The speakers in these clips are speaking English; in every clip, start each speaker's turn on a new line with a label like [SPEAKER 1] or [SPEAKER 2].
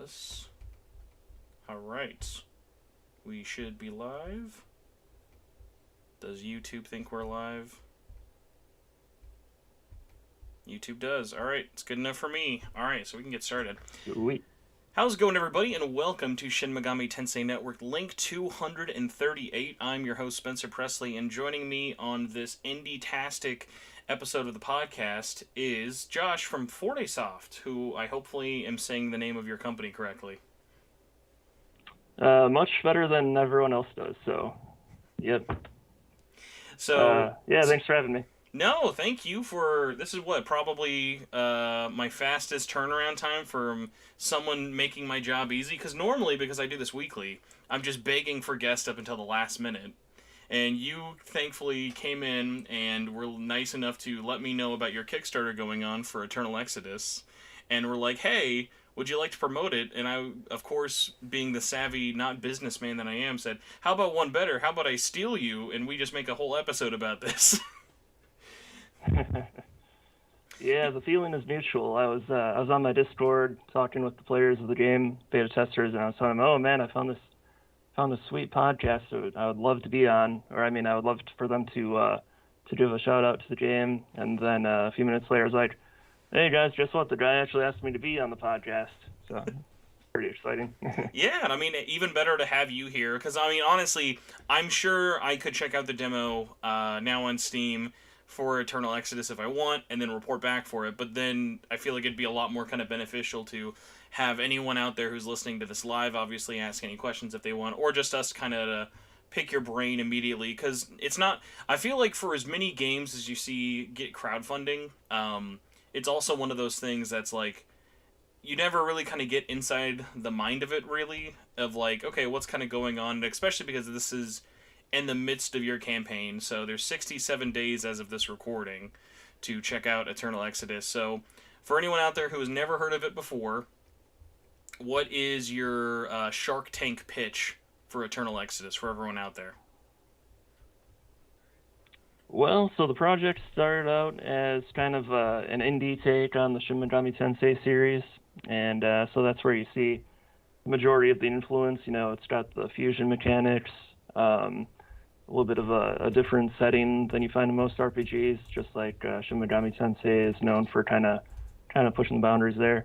[SPEAKER 1] this. Alright. We should be live. Does YouTube think we're live? YouTube does. Alright, it's good enough for me. Alright, so we can get started.
[SPEAKER 2] Sweet.
[SPEAKER 1] How's it going, everybody, and welcome to Shin Megami Tensei Network Link238. I'm your host, Spencer Presley, and joining me on this indie-tastic episode of the podcast is Josh from Fordesoft, who I hopefully am saying the name of your company correctly.
[SPEAKER 2] Much better than everyone else does, so, yep.
[SPEAKER 1] So,
[SPEAKER 2] thanks for having me.
[SPEAKER 1] No, thank you for, this is probably my fastest turnaround time from someone making my job easy, because normally, because I do this weekly, I'm just begging for guests up until the last minute. And you, thankfully, came in and were nice enough to let me know about your Kickstarter going on for Eternal Exodus. And were like, hey, would you like to promote it? And I, of course, being the savvy, not businessman that I am, said, how about one better? How about I steal you and we just make a whole episode about this?
[SPEAKER 2] Yeah, the feeling is mutual. I was on my Discord talking with the players of the game, beta testers, and I was telling them, oh man, I found this sweet podcast that I would love to be on, or I mean, I would love for them to give a shout out to the game. And then a few minutes later, I was like, hey guys, guess what? The guy actually asked me to be on the podcast, so it's pretty exciting.
[SPEAKER 1] Yeah, and I mean, even better to have you here, because I mean, honestly, I'm sure I could check out the demo now on Steam for Eternal Exodus if I want, and then report back for it, but then I feel like it'd be a lot more kind of beneficial to have anyone out there who's listening to this live obviously ask any questions if they want, or just us kind of pick your brain immediately, because it's not, I feel like for as many games as you see get crowdfunding, it's also one of those things that's like, you never really kind of get inside the mind of it, really, of like, okay, what's kind of going on, especially because this is in the midst of your campaign, so there's 67 days as of this recording to check out Eternal Exodus. So for anyone out there who has never heard of it before, what is your Shark Tank pitch for Eternal Exodus for everyone out there?
[SPEAKER 2] Well, so the project started out as kind of an indie take on the Shin Megami Tensei series, and so that's where you see the majority of the influence. You know, it's got the fusion mechanics, a little bit of a different setting than you find in most RPGs, just like Shin Megami Tensei is known for kind of pushing the boundaries there.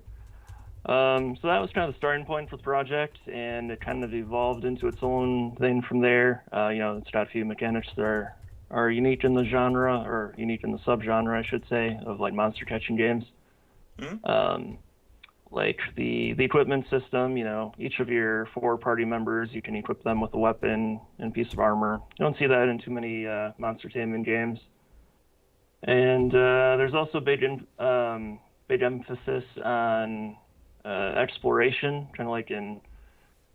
[SPEAKER 2] So that was kind of the starting point for the project, and it kind of evolved into its own thing from there. You know, it's got a few mechanics that are unique in the genre, or unique in the subgenre, I should say, of like monster catching games. Mm-hmm. Like the equipment system, you know, each of your 4 party members, you can equip them with a weapon and piece of armor. You don't see that in too many monster-tainment games. And there's also big emphasis on exploration, kind of like in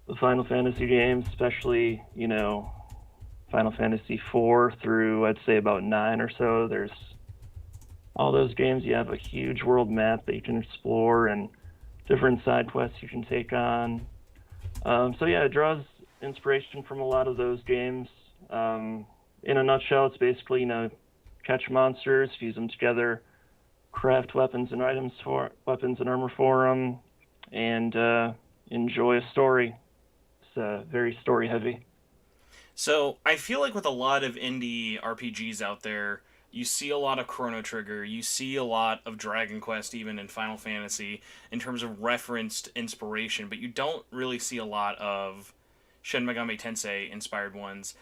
[SPEAKER 2] the Final Fantasy games, especially, you know, Final Fantasy 4 through, I'd say, about 9 or so. There's all those games, you have a huge world map that you can explore, and different side quests you can take on. So yeah, it draws inspiration from a lot of those games. In a nutshell, it's basically, you know, catch monsters, fuse them together, craft weapons and armor for them, and enjoy a story. It's very story heavy.
[SPEAKER 1] So I feel like with a lot of indie RPGs out there, you see a lot of Chrono Trigger, you see a lot of Dragon Quest, even in Final Fantasy, in terms of referenced inspiration, but you don't really see a lot of Shin Megami Tensei inspired ones.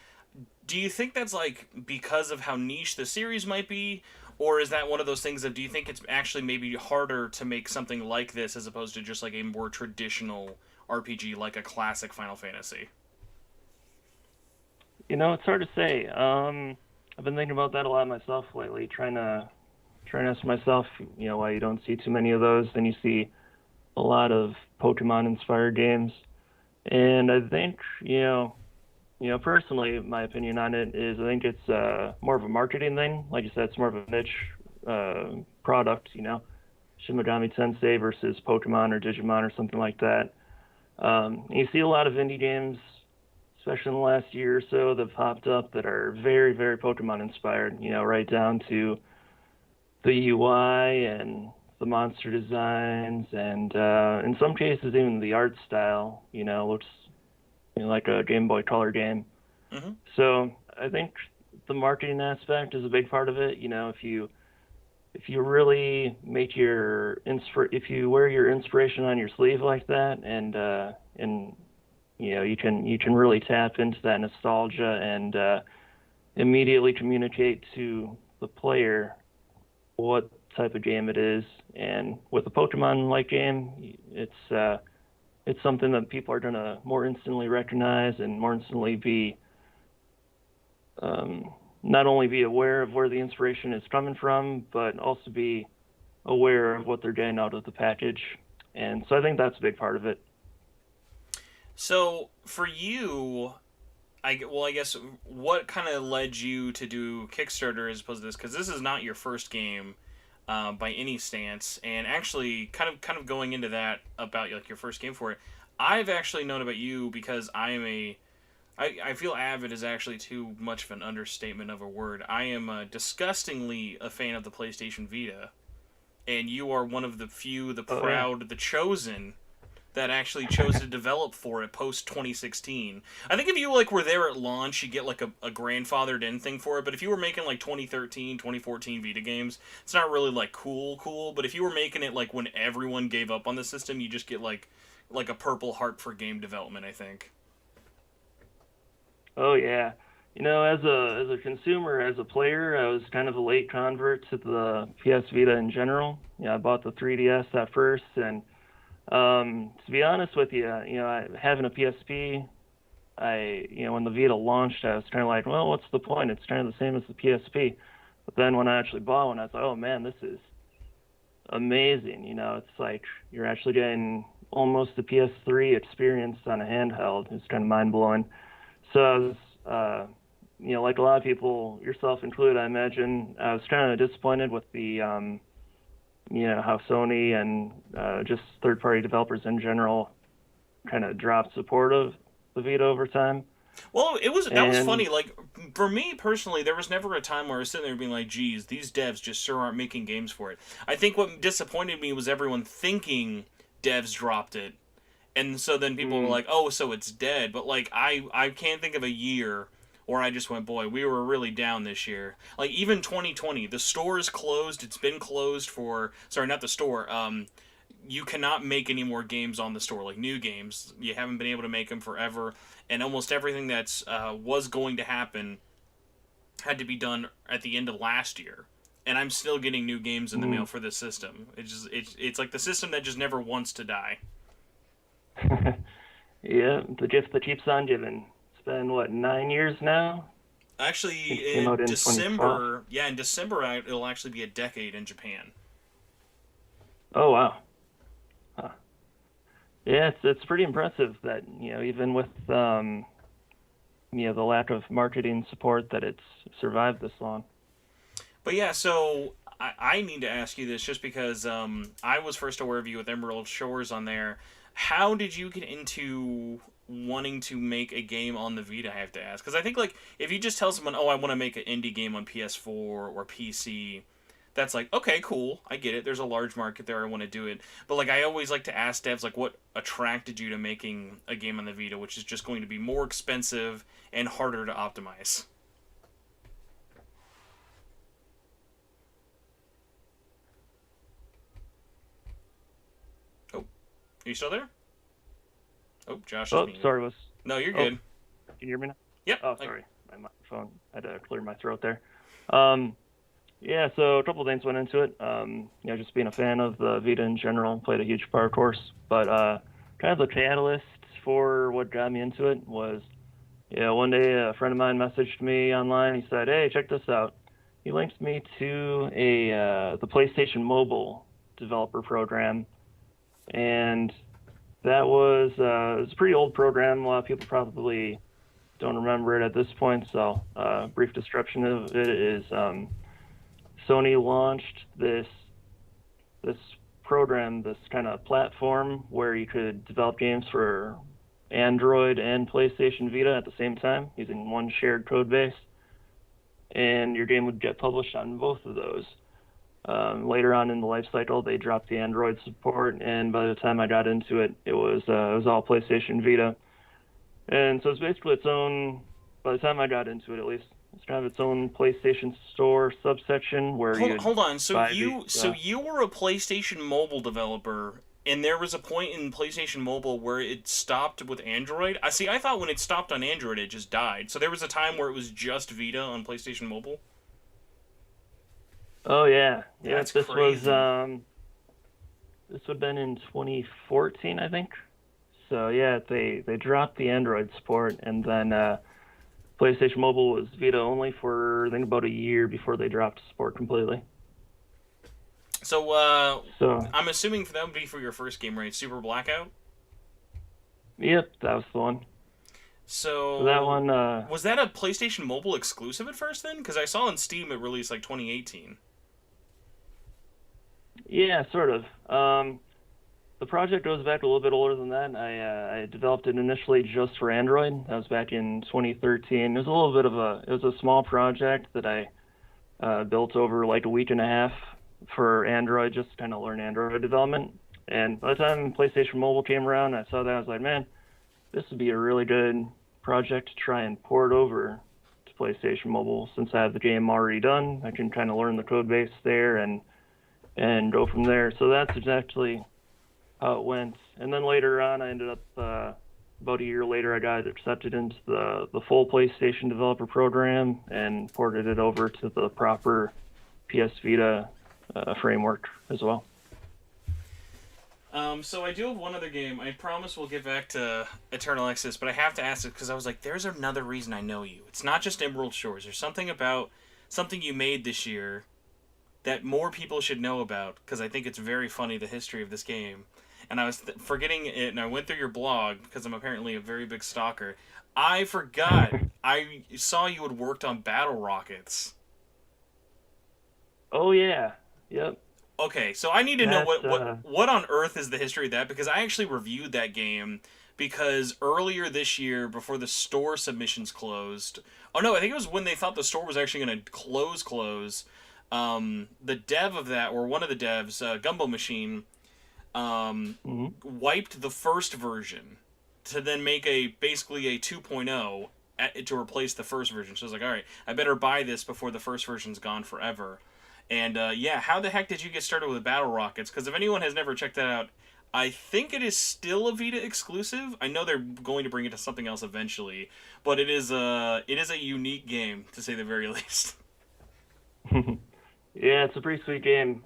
[SPEAKER 1] Do you think that's like because of how niche the series might be, or is that one of those things that, do you think it's actually maybe harder to make something like this as opposed to just like a more traditional RPG like a classic Final Fantasy?
[SPEAKER 2] You know, it's hard to say. I've been thinking about that a lot myself lately, trying to ask myself, you know, why you don't see too many of those. Then you see a lot of Pokemon-inspired games, and I think, you know, personally, my opinion on it is I think it's more of a marketing thing. Like you said, it's more of a niche product. You know, Shin Megami Tensei versus Pokemon or Digimon or something like that. You see a lot of indie games, especially in the last year or so, that have popped up that are very, very Pokemon inspired, you know, right down to the UI and the monster designs, and in some cases even the art style, looks like a Game Boy Color game.
[SPEAKER 1] Mm-hmm.
[SPEAKER 2] So I think the marketing aspect is a big part of it. If you really make if you wear your inspiration on your sleeve like that, and you can really tap into that nostalgia and immediately communicate to the player what type of game it is. And with a Pokemon-like game, it's something that people are going to more instantly recognize and more instantly be not only be aware of where the inspiration is coming from, but also be aware of what they're getting out of the package. And so I think that's a big part of it.
[SPEAKER 1] So for you, I guess what kind of led you to do Kickstarter as opposed to this? Because this is not your first game by any stance, and actually, kind of going into that about like your first game for it, I've actually known about you because I feel avid is actually too much of an understatement of a word. I am disgustingly a fan of the PlayStation Vita, and you are one of the few, the proud, the chosen that actually chose to develop for it post 2016. I think if you were there at launch, you get a grandfathered in thing for it. But if you were making 2013, 2014 Vita games, it's not really cool. But if you were making it when everyone gave up on the system, you just get like a Purple Heart for game development, I think.
[SPEAKER 2] Oh yeah. As a consumer, as a player, I was kind of a late convert to the PS Vita in general. I bought the 3DS at first, and to be honest with you, having a PSP, when the Vita launched, I was kind of like, well, what's the point? It's kind of the same as the PSP. But then when I actually bought one, I was like, oh man, this is amazing. It's like you're actually getting almost a PS3 experience on a handheld. It's kind of mind blowing. So I was, like a lot of people, yourself included, I imagine, I was kind of disappointed with the, how Sony and just third-party developers in general kind of dropped support of the Vita over time.
[SPEAKER 1] Well, that was funny. For me personally, there was never a time where I was sitting there being like, geez, these devs just sure aren't making games for it. I think what disappointed me was everyone thinking devs dropped it. And so then people were like, oh, so it's dead. But, I can't think of a year where I just went, boy, we were really down this year. Even 2020, the store is closed. It's been closed for... Sorry, not the store. You cannot make any more games on the store, new games. You haven't been able to make them forever. And almost everything that's was going to happen had to be done at the end of last year. And I'm still getting new games in the mail for this system. It's like the system that just never wants to die.
[SPEAKER 2] Yeah, the gift that keeps on giving. It's been, 9 years now?
[SPEAKER 1] Actually, in December, it'll actually be a decade in Japan.
[SPEAKER 2] Oh, wow. Huh. Yeah, it's pretty impressive that, even with, the lack of marketing support, that it's survived this long.
[SPEAKER 1] But yeah, so I need to ask you this just because I was first aware of you with Emerald Shores on there. How did you get into wanting to make a game on the Vita, I have to ask? Because I think, if you just tell someone, oh, I want to make an indie game on PS4 or PC, that's okay, cool, I get it. There's a large market there, I want to do it. But, I always like to ask devs, what attracted you to making a game on the Vita, which is just going to be more expensive and harder to optimize? Are you still there? Oh, Josh is muted.
[SPEAKER 2] Sorry,
[SPEAKER 1] No, you're good.
[SPEAKER 2] Can you hear me now?
[SPEAKER 1] Yep.
[SPEAKER 2] Oh, sorry. My microphone had to clear my throat there. Yeah, so a couple of things went into it. Just being a fan of the Vita in general, played a huge part, of course. But kind of the catalyst for what got me into it was, one day a friend of mine messaged me online. He said, hey, check this out. He linked me to the PlayStation Mobile developer program. And that was it was a pretty old program. A lot of people probably don't remember it at this point, so brief description of it is Sony launched this program, this kind of platform where you could develop games for Android and PlayStation Vita at the same time using one shared code base, and your game would get published on both of those. Later on in the life cycle, they dropped the Android support, and by the time I got into it, it was all PlayStation Vita. And so it's basically its own. By the time I got into it, at least, it's kind of its own PlayStation Store subsection where
[SPEAKER 1] Hold,
[SPEAKER 2] you'd
[SPEAKER 1] hold on. So
[SPEAKER 2] buy
[SPEAKER 1] you were a PlayStation Mobile developer, and there was a point in PlayStation Mobile where it stopped with Android. I see. I thought when it stopped on Android, it just died. So there was a time where it was just Vita on PlayStation Mobile.
[SPEAKER 2] Oh yeah, yeah.
[SPEAKER 1] That's crazy.
[SPEAKER 2] This would have been in 2014, I think. So yeah, they dropped the Android support, and then PlayStation Mobile was Vita only for I think about a year before they dropped support completely.
[SPEAKER 1] So
[SPEAKER 2] So
[SPEAKER 1] I'm assuming that would be for your first game, right? Super Blackout.
[SPEAKER 2] yep, that was the one. So that
[SPEAKER 1] So
[SPEAKER 2] one,
[SPEAKER 1] was that a PlayStation Mobile exclusive at first then? Because I saw on Steam it released like 2018.
[SPEAKER 2] yeah, sort of. The project goes back a little bit older than that. I developed it initially just for Android. That was back in 2013. It was a little bit of it was a small project that I built over like a week and a half for Android, just to kind of learn Android development. And by the time PlayStation Mobile came around, I saw that I was like, man, this would be a really good project to try and port over to PlayStation Mobile. Since I have the game already done, I can kind of learn the code base there and go from there. So that's exactly how it went. And then later on, I ended up about a year later, I got accepted into the full PlayStation developer program and ported it over to the proper PS Vita framework as well.
[SPEAKER 1] So I do have one other game. I promise we'll get back to Eternal Exodus, but I have to ask it because I was like, there's another reason I know you. It's not just Emerald Shores. There's something about something you made this year that more people should know about because I think it's very funny, the history of this game. And I was forgetting it, and I went through your blog because I'm apparently a very big stalker. I forgot. I saw you had worked on Battle Rockets.
[SPEAKER 2] Oh yeah, yep.
[SPEAKER 1] Okay, so I need to know
[SPEAKER 2] That's
[SPEAKER 1] what on earth is the history of that because I actually reviewed that game because earlier this year before the store submissions closed. Oh no, I think it was when they thought the store was actually going to close. The dev of that, or one of the devs, Gumbo Machine, wiped the first version to then make basically a 2.0 to replace the first version. So I was like, all right, I better buy this before the first version's gone forever. And yeah, how the heck did you get started with Battle Rockets? Because if anyone has never checked that out, I think it is still a Vita exclusive. I know they're going to bring it to something else eventually, but it is a unique game to say the very least.
[SPEAKER 2] yeah, it's a pretty sweet game.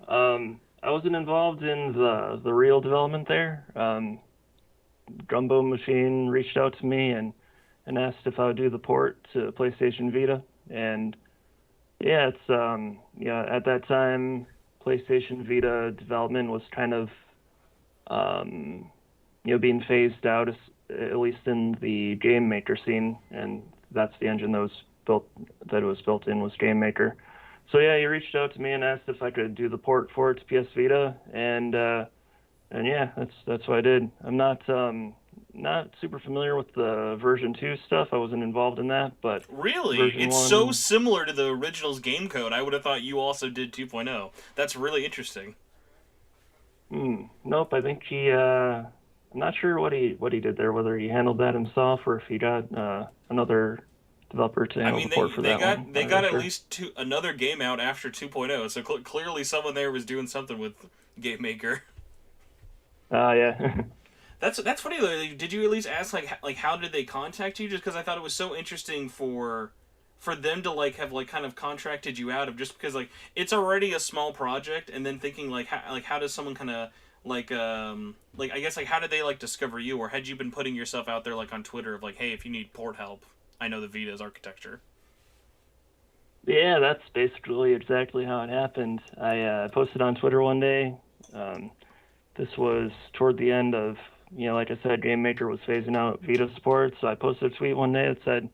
[SPEAKER 2] I wasn't involved in the real development there. Gumbo Machine reached out to me and asked if I would do the port to PlayStation Vita, and yeah, it's yeah, at that time PlayStation Vita development was kind of being phased out, at least in the game maker scene, and that's the engine that it was built in was Game Maker. So yeah, he reached out to me and asked if I could do the port for it to PS Vita, and yeah, that's what I did. I'm not super familiar with the version 2 stuff. I wasn't involved in that, but
[SPEAKER 1] Really?
[SPEAKER 2] version
[SPEAKER 1] It's
[SPEAKER 2] 1,
[SPEAKER 1] so similar to the original's game code. I would have thought you also did 2.0. That's really interesting.
[SPEAKER 2] nope. I think I'm not sure what he did there, whether he handled that himself or if he got another developer to
[SPEAKER 1] I
[SPEAKER 2] handle
[SPEAKER 1] mean,
[SPEAKER 2] the port for that one.
[SPEAKER 1] they
[SPEAKER 2] I'm
[SPEAKER 1] got
[SPEAKER 2] not
[SPEAKER 1] at
[SPEAKER 2] sure.
[SPEAKER 1] least another game out after 2.0, so clearly someone there was doing something with Game Maker.
[SPEAKER 2] Yeah.
[SPEAKER 1] That's funny though. Like, did you at least ask like how did they contact you? Just because I thought it was so interesting for them to like have like kind of contracted you out of just because like it's already a small project and then thinking how does someone kind of like I guess like how did they like discover you, or had you been putting yourself out there like on Twitter of like, hey, if you need port help, I know the Vita's architecture.
[SPEAKER 2] Yeah, that's basically exactly how it happened. I posted on Twitter one day. Um, this was toward the end of, like I said, Game Maker was phasing out Vita support. So I posted a tweet one day that said,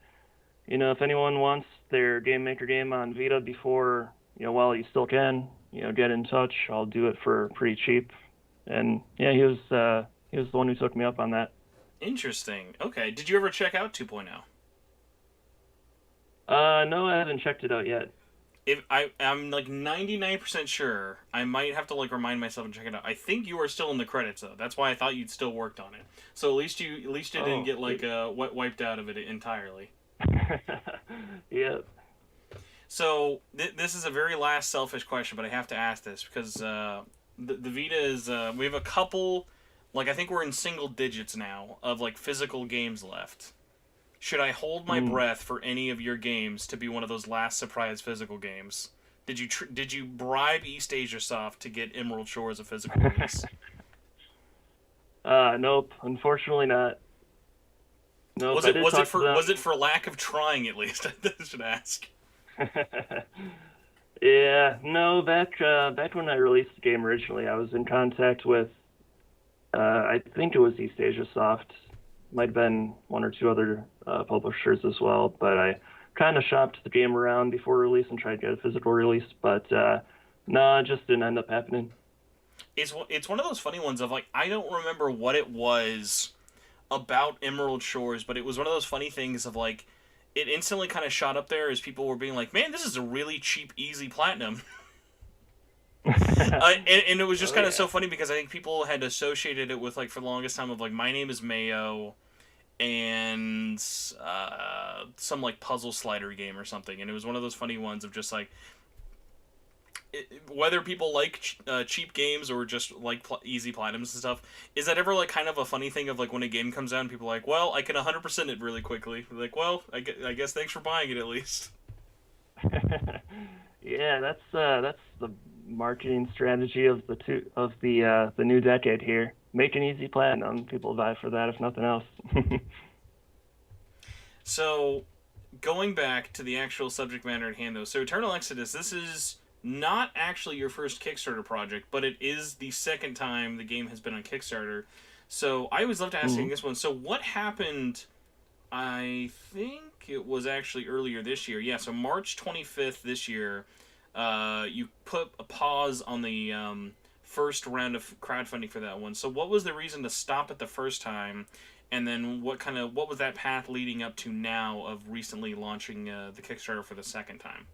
[SPEAKER 2] if anyone wants their Game Maker game on Vita before, while you still can, get in touch. I'll do it for pretty cheap. And yeah, he was the one who took me up on that.
[SPEAKER 1] Interesting. Okay. Did you ever check out 2.0?
[SPEAKER 2] No, I haven't checked it out yet.
[SPEAKER 1] I'm like 99% sure. I might have to like remind myself and check it out. I think you are still in the credits though. That's why I thought you'd still worked on it. So at least you didn't
[SPEAKER 2] Oh,
[SPEAKER 1] get like
[SPEAKER 2] sweet.
[SPEAKER 1] wiped out of it entirely.
[SPEAKER 2] Yep.
[SPEAKER 1] So this is a very last selfish question, but I have to ask this because the Vita is we have a couple, like I think we're in single digits now of like physical games left. Should I hold my
[SPEAKER 2] Mm.
[SPEAKER 1] breath for any of your games to be one of those last surprise physical games? Did you bribe East Asia Soft to get Emerald Shore as a physical release?
[SPEAKER 2] Nope. Unfortunately not. Nope.
[SPEAKER 1] Was
[SPEAKER 2] I
[SPEAKER 1] it
[SPEAKER 2] did
[SPEAKER 1] was it
[SPEAKER 2] talk to
[SPEAKER 1] for was
[SPEAKER 2] them.
[SPEAKER 1] it for lack of trying at least? I should ask.
[SPEAKER 2] Yeah. No. Back when I released the game originally, I was in contact with. I think it was East Asia Soft. Might have been one or two other publishers as well, but I kind of shopped the game around before release and tried to get a physical release, but no, it just didn't end up happening.
[SPEAKER 1] It's one of those funny ones of like I don't remember what it was about Emerald Shores, but it was one of those funny things of like it instantly kind of shot up there as people were being like, "Man, this is a really cheap, easy platinum." And it was just
[SPEAKER 2] Oh
[SPEAKER 1] kind of
[SPEAKER 2] yeah.
[SPEAKER 1] so funny because I think people had associated it with like for the longest time of like my name is Mayo and some like puzzle slider game or something, and it was one of those funny ones of just like whether people like cheap games or just like easy platinums and stuff. Is that ever like kind of a funny thing of like when a game comes out and people are like, well, I can 100% it really quickly. Like, well, I guess thanks for buying it at least.
[SPEAKER 2] Yeah, that's the marketing strategy of the new decade here. Make an easy platinum. People buy for that if nothing else.
[SPEAKER 1] So, going back to the actual subject matter at hand, though, so Eternal Exodus, this is not actually your first Kickstarter project, but it is the second time the game has been on Kickstarter. So, I always loved asking
[SPEAKER 2] Mhm.
[SPEAKER 1] this one. So, what happened? I think it was actually earlier this year. Yeah, so March 25th this year, you put a pause on the first round of crowdfunding for that one. So, what was the reason to stop it the first time? And then what was that path leading up to now of recently launching the Kickstarter for the second time?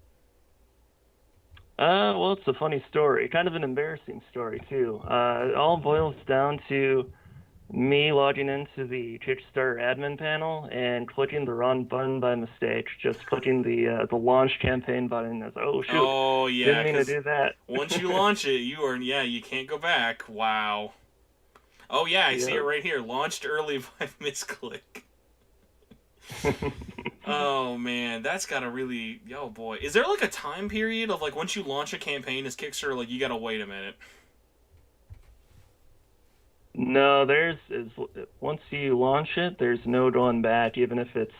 [SPEAKER 2] Well, it's a funny story, kind of an embarrassing story too. It all boils down to me logging into the Kickstarter admin panel and clicking the wrong button by mistake. Just clicking the launch campaign button. As oh shoot,
[SPEAKER 1] Oh yeah,
[SPEAKER 2] didn't mean to
[SPEAKER 1] because
[SPEAKER 2] do that.
[SPEAKER 1] once you launch it, you can't go back. Wow. Oh yeah, I see it
[SPEAKER 2] Yep.
[SPEAKER 1] right here. Launched early by misclick. Oh man, that's gotta really. Oh boy, is there like a time period of like once you launch a campaign as Kickstarter, like you gotta wait a minute?
[SPEAKER 2] No, there's is once you launch it, there's no going back, even if it's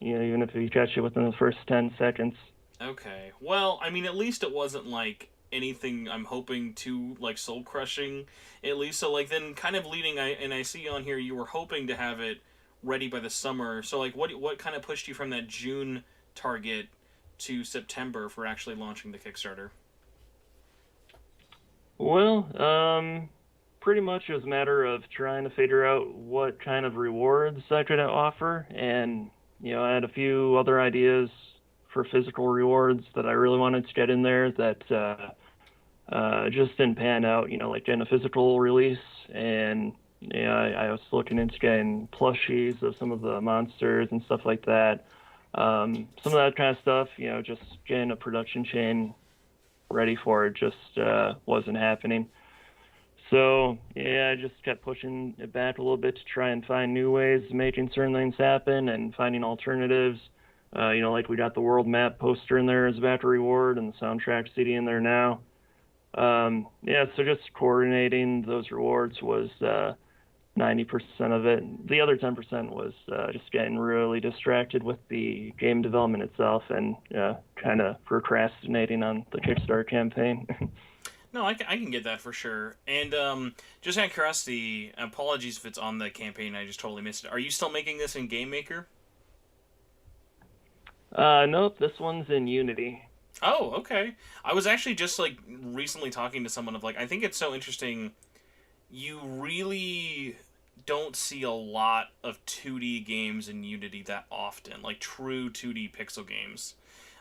[SPEAKER 2] even if you catch it within the first 10 seconds.
[SPEAKER 1] Okay. Well, I mean, at least it wasn't like anything I'm hoping to like soul crushing. At least so like then kind of leading. I see on here you were hoping to have it ready by the summer. So like what kind of pushed you from that June target to September for actually launching the Kickstarter?
[SPEAKER 2] Well, pretty much it was a matter of trying to figure out what kind of rewards I could offer, and I had a few other ideas for physical rewards that I really wanted to get in there that just didn't pan out. Like getting a physical release, and I was looking into getting plushies of some of the monsters and stuff like that. Some of that kind of stuff, just getting a production chain ready for it just wasn't happening. So yeah, I just kept pushing it back a little bit to try and find new ways of making certain things happen and finding alternatives. Like we got the world map poster in there as a backer reward and the soundtrack CD in there now. Yeah, so just coordinating those rewards was 90% of it. The other 10% was just getting really distracted with the game development itself and kind of procrastinating on the Kickstarter campaign.
[SPEAKER 1] No, I can get that for sure. And just out of curiosity, apologies if it's on the campaign. I just totally missed it. Are you still making this in Game Maker?
[SPEAKER 2] Nope, this one's in Unity.
[SPEAKER 1] Oh, okay. I was actually just like recently talking to someone of like I think it's so interesting. You really don't see a lot of 2D games in Unity that often, like true 2D pixel games.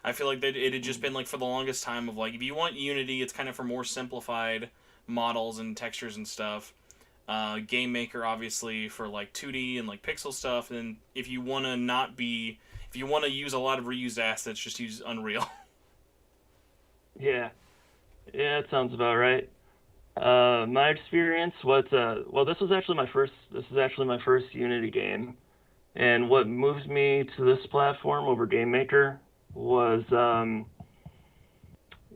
[SPEAKER 1] I feel like that it had just been like for the longest time of like if you want Unity, it's kind of for more simplified models and textures and stuff. Game Maker obviously for like 2D and like pixel stuff, and if you want to not be, if you want to use a lot of reused assets, just use Unreal.
[SPEAKER 2] Yeah, yeah, that sounds about right. My experience was well, this is actually my first Unity game, and what moved me to this platform over Game Maker was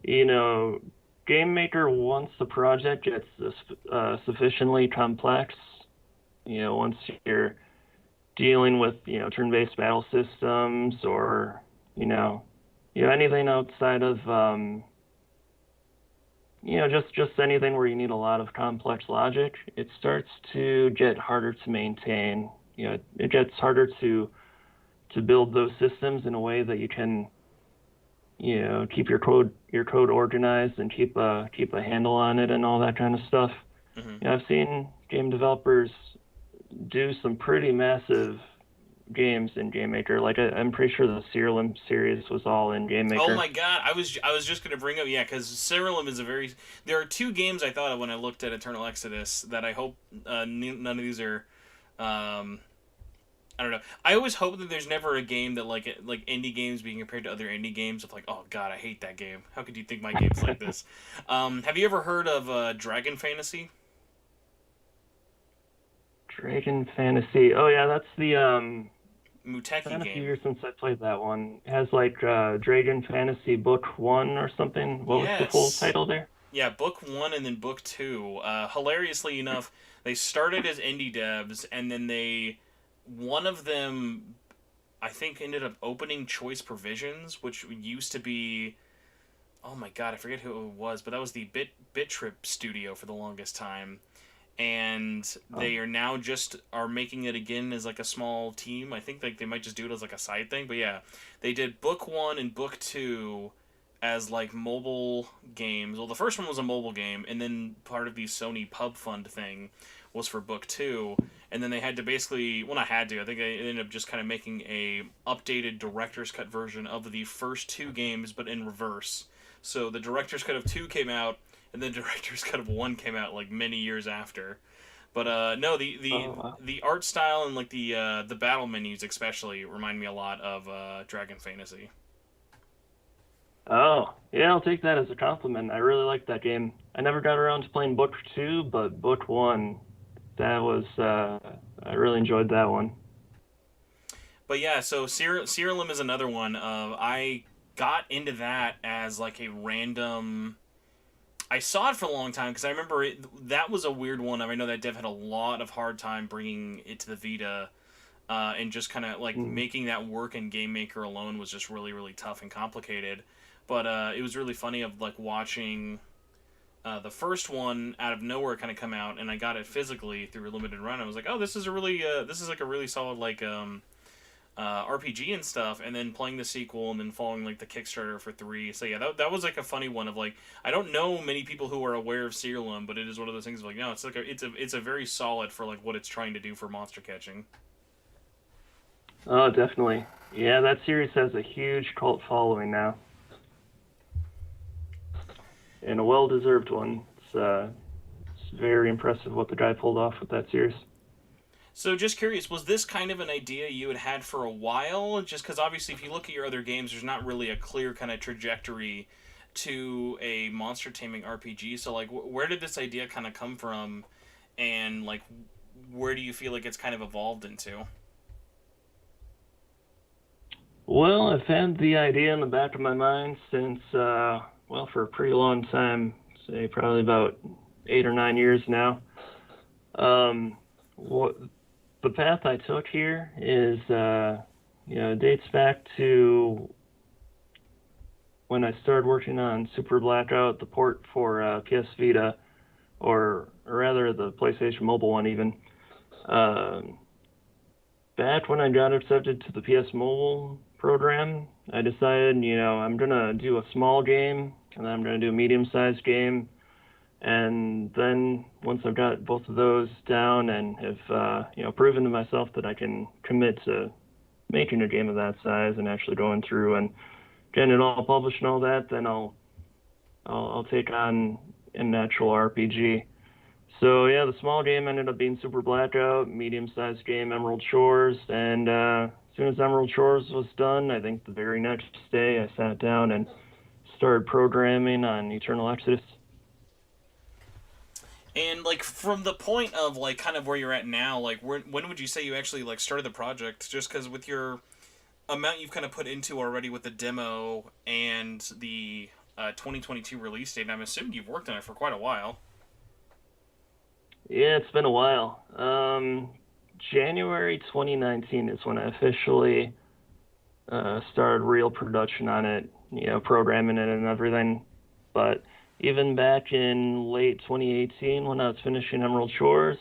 [SPEAKER 2] you know, Game Maker, once the project gets sufficiently complex, once you're dealing with, turn-based battle systems or, anything outside of, just anything where you need a lot of complex logic, it starts to get harder to maintain. It gets harder to build those systems in a way that you can, keep your code organized and keep a handle on it and all that kind of stuff.
[SPEAKER 1] Mm-hmm.
[SPEAKER 2] I've seen game developers do some pretty massive games in Game Maker. Like I'm pretty sure the Serial series was all in Game Maker.
[SPEAKER 1] Oh my god, I was just gonna bring up, yeah, because Serialum is a very. There are two games I thought of when I looked at Eternal Exodus that I hope none of these are. I don't know. I always hope that there's never a game that like indie games being compared to other indie games of like, oh god, I hate that game. How could you think my game's like this? Have you ever heard of Dragon Fantasy?
[SPEAKER 2] Dragon Fantasy. Oh yeah, that's the
[SPEAKER 1] Muteki
[SPEAKER 2] It's been a few
[SPEAKER 1] game.
[SPEAKER 2] years since I played that one. It has like Dragon Fantasy Book 1 or something. What was the full
[SPEAKER 1] Yes.
[SPEAKER 2] title there?
[SPEAKER 1] Yeah, book one and then book two. Hilariously enough, they started as indie devs, and then one of them, I think, ended up opening Choice Provisions, which used to be, oh my god, I forget who it was, but that was the Bit Trip studio for the longest time, and
[SPEAKER 2] Oh,
[SPEAKER 1] they are now just are making it again as like a small team. I think like they might just do it as like a side thing, but yeah, they did book one and book two as like mobile games. Well, the first one was a mobile game, and then part of the Sony Pub Fund thing was for book two, and then they had to basically, well, not had to. I think they ended up just kind of making a updated director's cut version of the first two games, but in reverse. So the director's cut of two came out, and then director's cut of one came out like many years after. But no,
[SPEAKER 2] wow.
[SPEAKER 1] the art style and like the battle menus especially remind me a lot of Dragon Fantasy.
[SPEAKER 2] Oh, yeah, I'll take that as a compliment. I really like that game. I never got around to playing Book 2, but Book 1, that was, I really enjoyed that one.
[SPEAKER 1] But yeah, so Serialum is another one. I got into that as like a random. I saw it for a long time because I remember that was a weird one. I know that dev had a lot of hard time bringing it to the Vita, and just kind of like
[SPEAKER 2] Mm.
[SPEAKER 1] making that work in Game Maker alone was just really really tough and complicated. But it was really funny of like watching the first one out of nowhere kind of come out, and I got it physically through a limited run. I was like, oh, this is a really this is like a really solid like RPG and stuff, and then playing the sequel and then following like the Kickstarter for three. So yeah, that was like a funny one of like I don't know many people who are aware of Serialum, but it is one of those things of, like no, it's like it's a very solid for like what it's trying to do for monster catching.
[SPEAKER 2] Oh, definitely. Yeah, that series has a huge cult following now, and a well-deserved one. It's very impressive what the guy pulled off with that series.
[SPEAKER 1] So just curious, was this kind of an idea you had had for a while? Just because obviously, if you look at your other games, there's not really a clear kind of trajectory to a monster taming RPG. So like, where did this idea kind of come from, and like, where do you feel like it's kind of evolved into?
[SPEAKER 2] Well, I've had the idea in the back of my mind since, well, for a pretty long time, say probably about 8 or 9 years now. What the path I took here is, dates back to when I started working on Super Blackout, the port for PS Vita, or rather the PlayStation Mobile one even. Um Back when I got accepted to the PS Mobile program, I decided, I'm gonna do a small game, and then I'm gonna do a medium-sized game, and then once I've got both of those down and have, proven to myself that I can commit to making a game of that size and actually going through and getting it all published and all that, then I'll take on an actual RPG. So yeah, the small game ended up being Super Blackout, medium-sized game Emerald Shores, and as soon as Emerald Shores was done, I think the very next day I sat down and started programming on Eternal Exodus.
[SPEAKER 1] And like from the point of like kind of where you're at now, like when would you say you actually like started the project? Just because with your amount you've kind of put into already with the demo and the 2022 release date, I'm assuming you've worked on it for quite a while.
[SPEAKER 2] Yeah, it's been a while. January 2019 is when I officially started real production on it, programming it and everything. But even back in late 2018, when I was finishing Emerald Shores,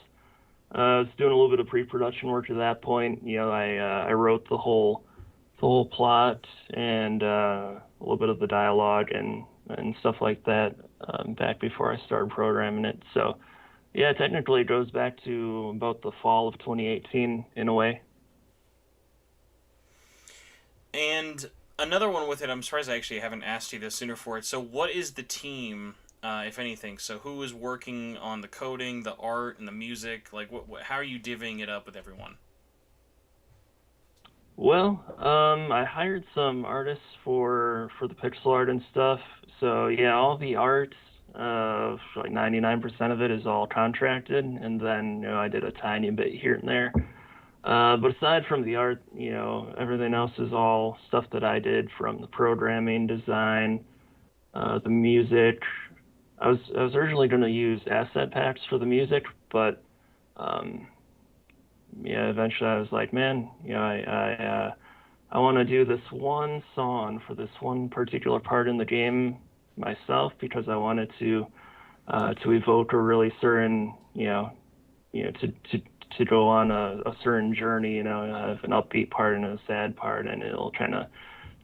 [SPEAKER 2] I was doing a little bit of pre-production work at that point. I wrote the whole plot and a little bit of the dialogue and stuff like that back before I started programming it. So yeah, technically it goes back to about the fall of 2018 in a way.
[SPEAKER 1] And another one with it, I'm surprised I actually haven't asked you this sooner for it. So, what is the team, if anything? So, who is working on the coding, the art, and the music? Like, how are you divvying it up with everyone?
[SPEAKER 2] Well, I hired some artists for the pixel art and stuff. So yeah, all the art, like 99% of it is all contracted, and then I did a tiny bit here and there. But aside from the art, everything else is all stuff that I did from the programming, design, the music. I was originally going to use asset packs for the music, but um, yeah, eventually I was like, man, I want to do this one song for this one particular part in the game myself because I wanted to evoke a really certain, to go on a certain journey, have an upbeat part and a sad part, and it'll kind of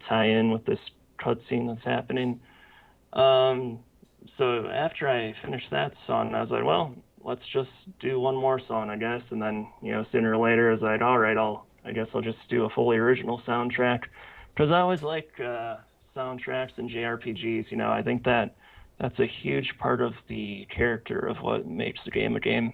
[SPEAKER 2] tie in with this cutscene that's happening. Um, so after I finished that song, I was like, well, let's just do one more song, I guess. And then, sooner or later, I was like, all right, I guess I'll just do a fully original soundtrack because I always like soundtracks and JRPGs. I think that's a huge part of the character of what makes the game a game.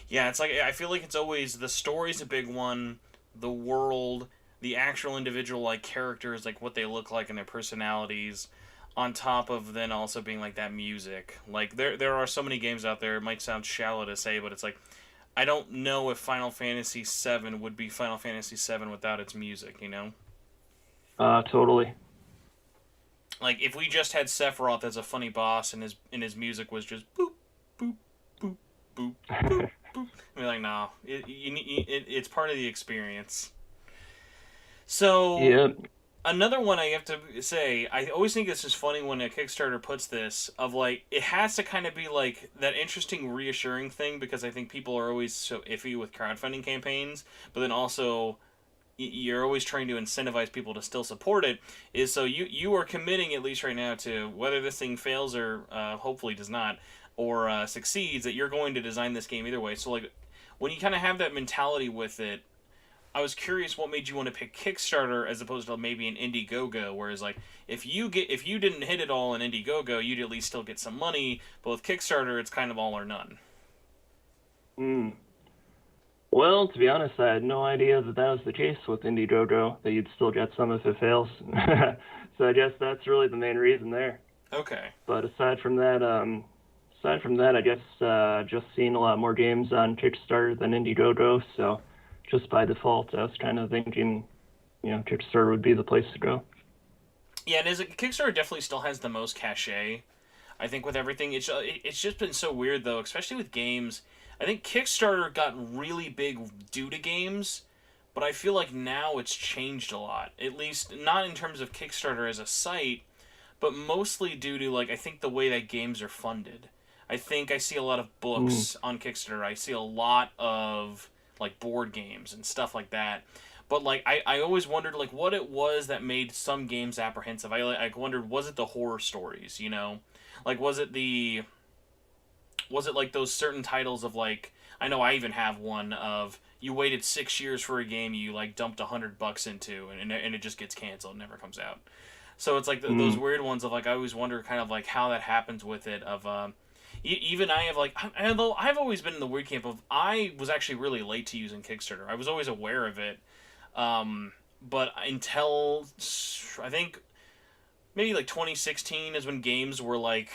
[SPEAKER 1] Yeah, it's like I feel like it's always the story's a big one, the world, the actual individual like characters, like what they look like and their personalities, on top of then also being like that music. Like there are so many games out there. It might sound shallow to say, but it's like I don't know if Final Fantasy VII would be Final Fantasy VII without its music.
[SPEAKER 2] Totally.
[SPEAKER 1] Like if we just had Sephiroth as a funny boss and his music was just boop boop boop boop boop boop. I mean, like no, it's part of the experience. So
[SPEAKER 2] Yeah.
[SPEAKER 1] another one I have to say, I always think this is funny when a Kickstarter puts this of like it has to kind of be like that interesting, reassuring thing because I think people are always so iffy with crowdfunding campaigns, but then also you're always trying to incentivize people to still support it. Is so you are committing at least right now to whether this thing fails or hopefully does not or succeeds that you're going to design this game either way. So like when you kind of have that mentality with it, I was curious what made you want to pick Kickstarter as opposed to maybe an Indiegogo. Whereas, like, if you didn't hit it all in Indiegogo, you'd at least still get some money. But with Kickstarter, it's kind of all or none.
[SPEAKER 2] Mm. Well, to be honest, I had no idea that was the case with Indiegogo, that you'd still get some if it fails. So I guess that's really the main reason there.
[SPEAKER 1] Okay.
[SPEAKER 2] But aside from that, I guess just seeing a lot more games on Kickstarter than Indiegogo, so just by default, I was kind of thinking, Kickstarter would be the place to go.
[SPEAKER 1] Yeah, Kickstarter definitely still has the most cachet. I think with everything, it's just been so weird though, especially with games. I think Kickstarter got really big due to games, but I feel like now it's changed a lot. At least not in terms of Kickstarter as a site, but mostly due to like I think the way that games are funded. I think I see a lot of
[SPEAKER 2] Mm.
[SPEAKER 1] books on Kickstarter. I see a lot of like board games and stuff like that. But like I always wondered like what it was that made some games apprehensive. I wondered was it the horror stories. Like was it like those certain titles of like I know I even have one of you waited 6 years for a game you like dumped $100 into and it just gets canceled and never comes out. So it's like those weird ones of like I always wonder kind of like how that happens with it. Of even I have like although I've always been in the weird camp of I was actually really late to using Kickstarter. I was always aware of it, but until I think maybe like 2016 is when games were like,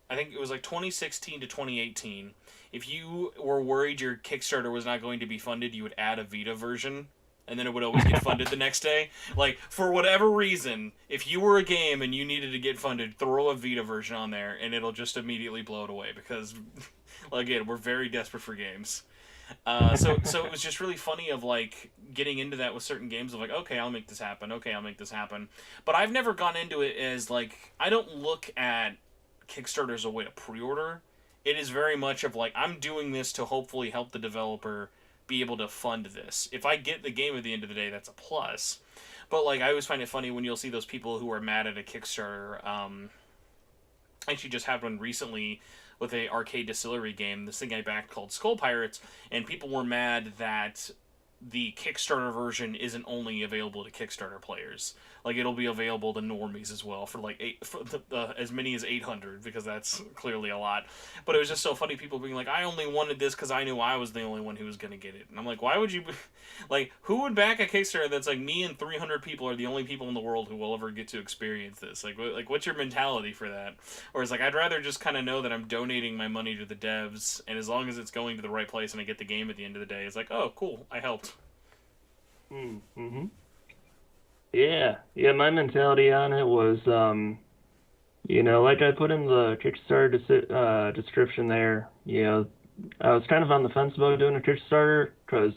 [SPEAKER 1] I think it was like 2016 to 2018. If you were worried your Kickstarter was not going to be funded, you would add a Vita version, and then it would always get funded the next day. Like, for whatever reason, if you were a game and you needed to get funded, throw a Vita version on there, and it'll just immediately blow it away, because, again, we're very desperate for games. So it was just really funny of, like, getting into that with certain games of, like, okay, I'll make this happen, okay, I'll make this happen. But I've never gone into it as, like, I don't look at Kickstarter as a way to pre-order. It is very much of, like, I'm doing this to hopefully help the developer be able to fund this. If I get the game at the end of the day, that's a plus. But, like, I always find it funny when you'll see those people who are mad at a Kickstarter. I actually just had one recently with a arcade distillery game, this thing I backed called Skull Pirates, and people were mad that the Kickstarter version isn't only available to Kickstarter players. Like, it'll be available to normies as well for like as many as 800, because that's clearly a lot. But it was just so funny, people being like, I only wanted this because I knew I was the only one who was going to get it. And I'm like, why would you like, who would back a Kickstarter that's like me and 300 people are the only people in the world who will ever get to experience this? Like what's your mentality for that? Or it's like, I'd rather just kind of know that I'm donating my money to the devs, and as long as it's going to the right place and I get the game at the end of the day, it's like, oh, cool, I helped.
[SPEAKER 2] Mm-hmm. Yeah, my mentality on it was, like I put in the Kickstarter description there, I was kind of on the fence about doing a Kickstarter because,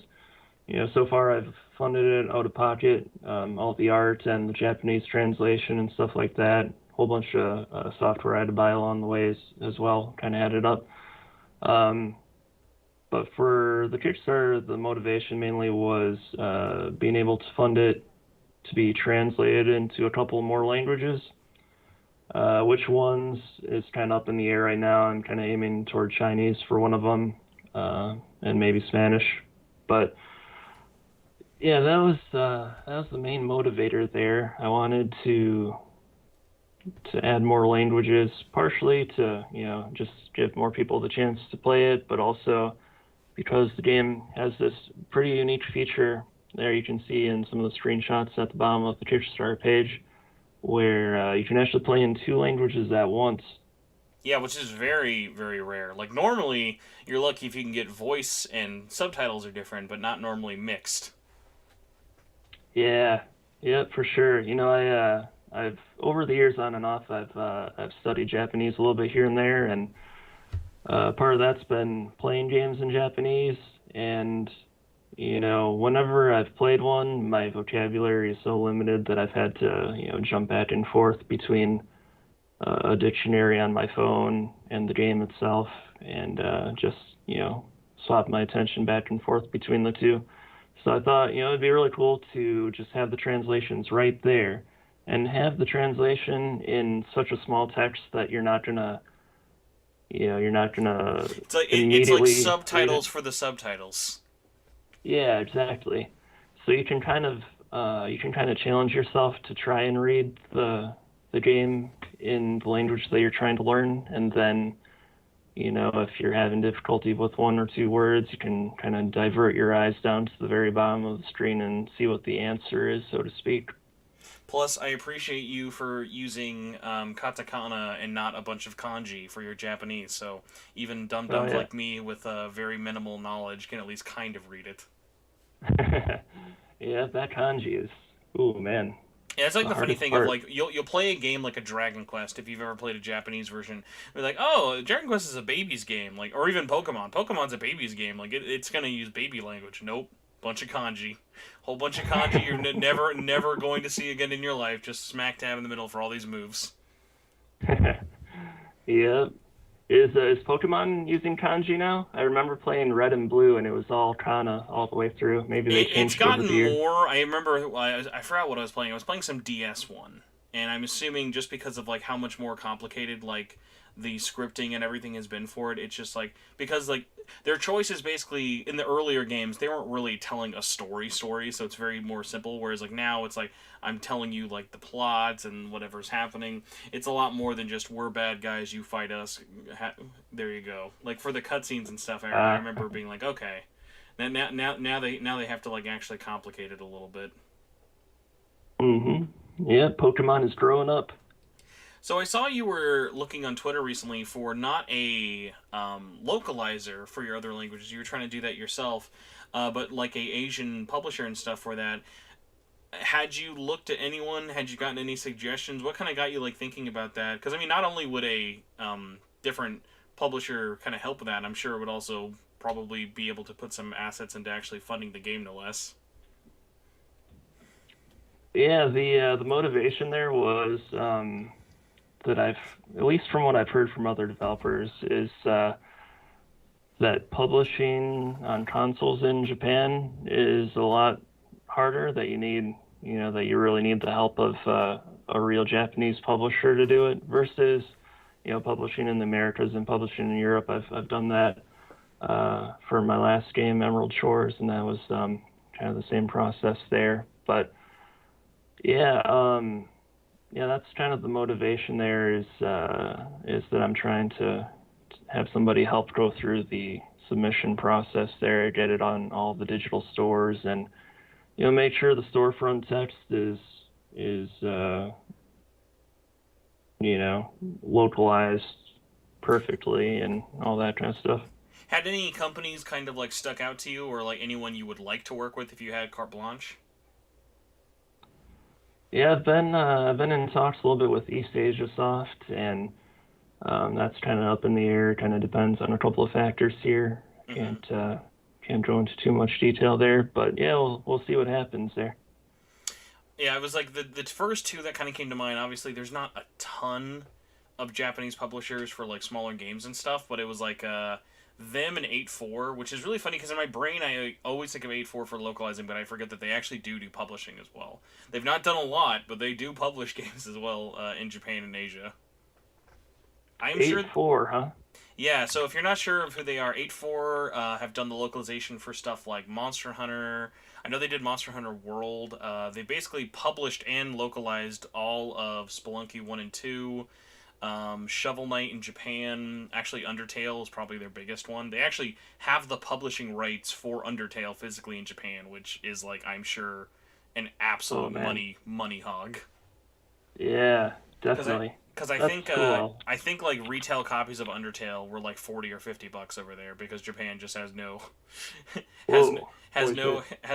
[SPEAKER 2] so far I've funded it out of pocket, all the art and the Japanese translation and stuff like that, a whole bunch of software I had to buy along the ways as well, kind of added up. But for the Kickstarter, the motivation mainly was being able to fund it to be translated into a couple more languages. Which ones is kind of up in the air right now. I'm kind of aiming toward Chinese for one of them, and maybe Spanish. But yeah, that was the main motivator there. I wanted to add more languages, partially to just give more people the chance to play it, but also because the game has this pretty unique feature. There you can see in some of the screenshots at the bottom of the Kickstarter page where you can actually play in two languages at once.
[SPEAKER 1] Yeah, which is very, very rare. Like, normally, you're lucky if you can get voice and subtitles are different, but not normally mixed.
[SPEAKER 2] Yeah, for sure. I've over the years on and off, I've studied Japanese a little bit here and there, and part of that's been playing games in Japanese, and whenever I've played one, my vocabulary is so limited that I've had to, jump back and forth between a dictionary on my phone and the game itself, and just, swap my attention back and forth between the two. So I thought, it'd be really cool to just have the translations right there, and have the translation in such a small text that you're not gonna
[SPEAKER 1] It's like
[SPEAKER 2] immediately
[SPEAKER 1] subtitles for the subtitles.
[SPEAKER 2] Yeah, exactly. So you can kind of challenge yourself to try and read the game in the language that you're trying to learn, and then if you're having difficulty with one or two words, you can kind of divert your eyes down to the very bottom of the screen and see what the answer is, so to speak.
[SPEAKER 1] Plus, I appreciate you for using katakana and not a bunch of kanji for your Japanese, so even dum-dums like me with very minimal knowledge can at least kind of read it.
[SPEAKER 2] Yeah, that kanji is... Ooh, man.
[SPEAKER 1] Yeah, it's like the funny thing of, like, you'll play a game like a Dragon Quest, if you've ever played a Japanese version. You're like, oh, Dragon Quest is a baby's game, like, or even Pokemon. Pokemon's a baby's game, like, it's gonna use baby language. Nope. Bunch of kanji. Whole bunch of kanji you're never going to see again in your life, just smack dab in the middle for all these moves.
[SPEAKER 2] Yeah. Is Pokemon using kanji now? I remember playing Red and Blue, and it was all kana all the way through. Maybe they changed it over the years.
[SPEAKER 1] It's gotten more. I remember, I forgot what I was playing. I was playing some DS one, and I'm assuming just because of like how much more complicated like the scripting and everything has been for it. It's just like, because like their choices basically in the earlier games, they weren't really telling a story, so it's very more simple. Whereas like now it's like I'm telling you like the plots and whatever's happening. It's a lot more than just we're bad guys, you fight us. There you go. Like for the cutscenes and stuff, I remember being like, okay, now they have to like actually complicate it a little bit.
[SPEAKER 2] Yeah, Pokemon is growing up.
[SPEAKER 1] So I saw you were looking on Twitter recently for not a localizer for your other languages. You were trying to do that yourself, but like a Asian publisher and stuff for that. Had you looked at anyone? Had you gotten any suggestions? What kind of got you like thinking about that? Because I mean, not only would a different publisher kind of help with that, I'm sure it would also probably be able to put some assets into actually funding the game, no less.
[SPEAKER 2] Yeah, the motivation there was that I've, at least from what I've heard from other developers, is that publishing on consoles in Japan is a lot harder. That you need, that you really need the help of a real Japanese publisher to do it versus, publishing in the Americas and publishing in Europe. I've done that for my last game, Emerald Shores, and that was kind of the same process there. But yeah, that's kind of the motivation there is that I'm trying to have somebody help go through the submission process there, get it on all the digital stores, and make sure the storefront text is localized perfectly and all that kind of stuff.
[SPEAKER 1] Had any companies kind of like stuck out to you, or like anyone you would like to work with if you had carte blanche?
[SPEAKER 2] Yeah, I've been in talks a little bit with East Asia Soft, and that's kind of up in the air. Kind of depends on a couple of factors here.
[SPEAKER 1] Mm-hmm.
[SPEAKER 2] Can't go into too much detail there, but yeah, we'll see what happens there.
[SPEAKER 1] Yeah, it was like the first two that kind of came to mind. Obviously, there's not a ton of Japanese publishers for like smaller games and stuff, but it was like them and 8-4, which is really funny because in my brain I always think of 8-4 for localizing, but I forget that they actually do publishing as well. They've not done a lot, but they do publish games as well in Japan and Asia. I'm
[SPEAKER 2] 8-4,
[SPEAKER 1] sure.
[SPEAKER 2] 4, huh?
[SPEAKER 1] Yeah, so if you're not sure of who they are, 8-4 have done the localization for stuff like Monster Hunter. I know they did Monster Hunter World. They basically published and localized all of Spelunky 1 and 2. Shovel Knight in Japan. Actually, Undertale is probably their biggest one. They actually have the publishing rights for Undertale physically in Japan, which is like, I'm sure, an absolute money hog.
[SPEAKER 2] Yeah, definitely.
[SPEAKER 1] Because I think like retail copies of Undertale were like $40 or $50 over there because Japan just has no has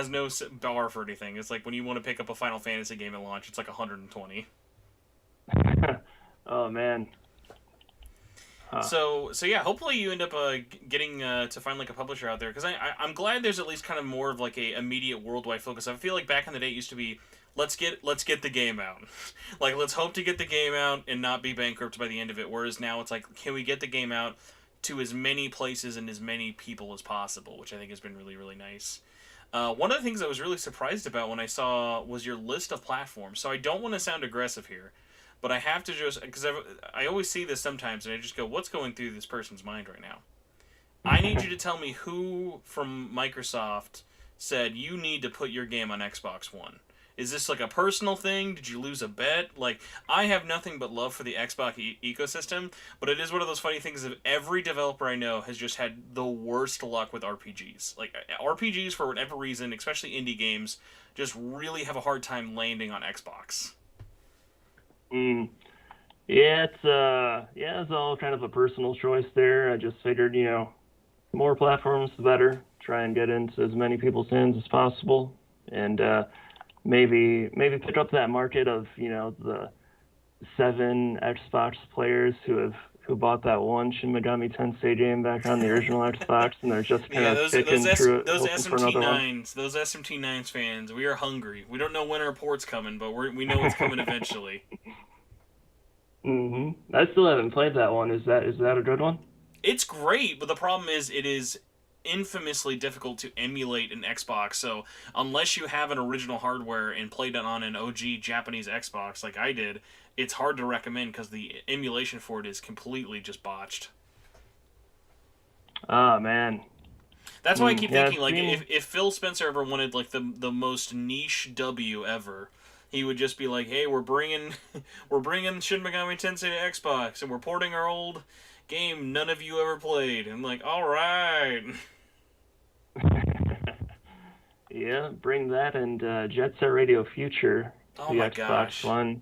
[SPEAKER 1] no bar for anything. It's like when you want to pick up a Final Fantasy game at launch, it's like 120.
[SPEAKER 2] Oh man.
[SPEAKER 1] Huh. So yeah, hopefully you end up getting to find like a publisher out there, because I'm glad there's at least kind of more of like a immediate worldwide focus. I feel like back in the day it used to be let's get the game out, like let's hope to get the game out and not be bankrupt by the end of it. Whereas now it's like, can we get the game out to as many places and as many people as possible, which I think has been really, really nice. One of the things I was really surprised about when I saw was your list of platforms. So I don't want to sound aggressive here, but I have to just, because I always see this sometimes, and I just go, what's going through this person's mind right now? I need you to tell me who from Microsoft said you need to put your game on Xbox One. Is this like a personal thing? Did you lose a bet? Like, I have nothing but love for the Xbox ecosystem, but it is one of those funny things of every developer I know has just had the worst luck with RPGs. Like, RPGs, for whatever reason, especially indie games, just really have a hard time landing on Xbox.
[SPEAKER 2] Yeah, it's all kind of a personal choice there. I just figured, more platforms the better. Try and get into as many people's hands as possible, and maybe pick up that market of the 7 Xbox players who bought that one Shin Megami Tensei game back on the original Xbox, and they're just kind of picking through it,
[SPEAKER 1] those
[SPEAKER 2] hoping for another one.
[SPEAKER 1] those SMT9s fans, we are hungry. We don't know when our port's coming, but we know it's coming eventually.
[SPEAKER 2] I still haven't played that one. Is that a good one?
[SPEAKER 1] It's great, but the problem is it is infamously difficult to emulate an Xbox. So unless you have an original hardware and played it on an OG Japanese Xbox like I did, it's hard to recommend because the emulation for it is completely just botched.
[SPEAKER 2] Oh man.
[SPEAKER 1] That's why I keep
[SPEAKER 2] Yeah, I've
[SPEAKER 1] thinking, like,
[SPEAKER 2] seen.
[SPEAKER 1] if Phil Spencer ever wanted like the most niche W ever, he would just be like, "Hey, we're bringing we're bringing Shin Megami Tensei to Xbox, and we're porting our old game none of you ever played." And I'm like, "All right."
[SPEAKER 2] Yeah, bring that and Jet Set Radio Future to
[SPEAKER 1] Oh
[SPEAKER 2] the
[SPEAKER 1] my
[SPEAKER 2] Xbox
[SPEAKER 1] gosh.
[SPEAKER 2] One.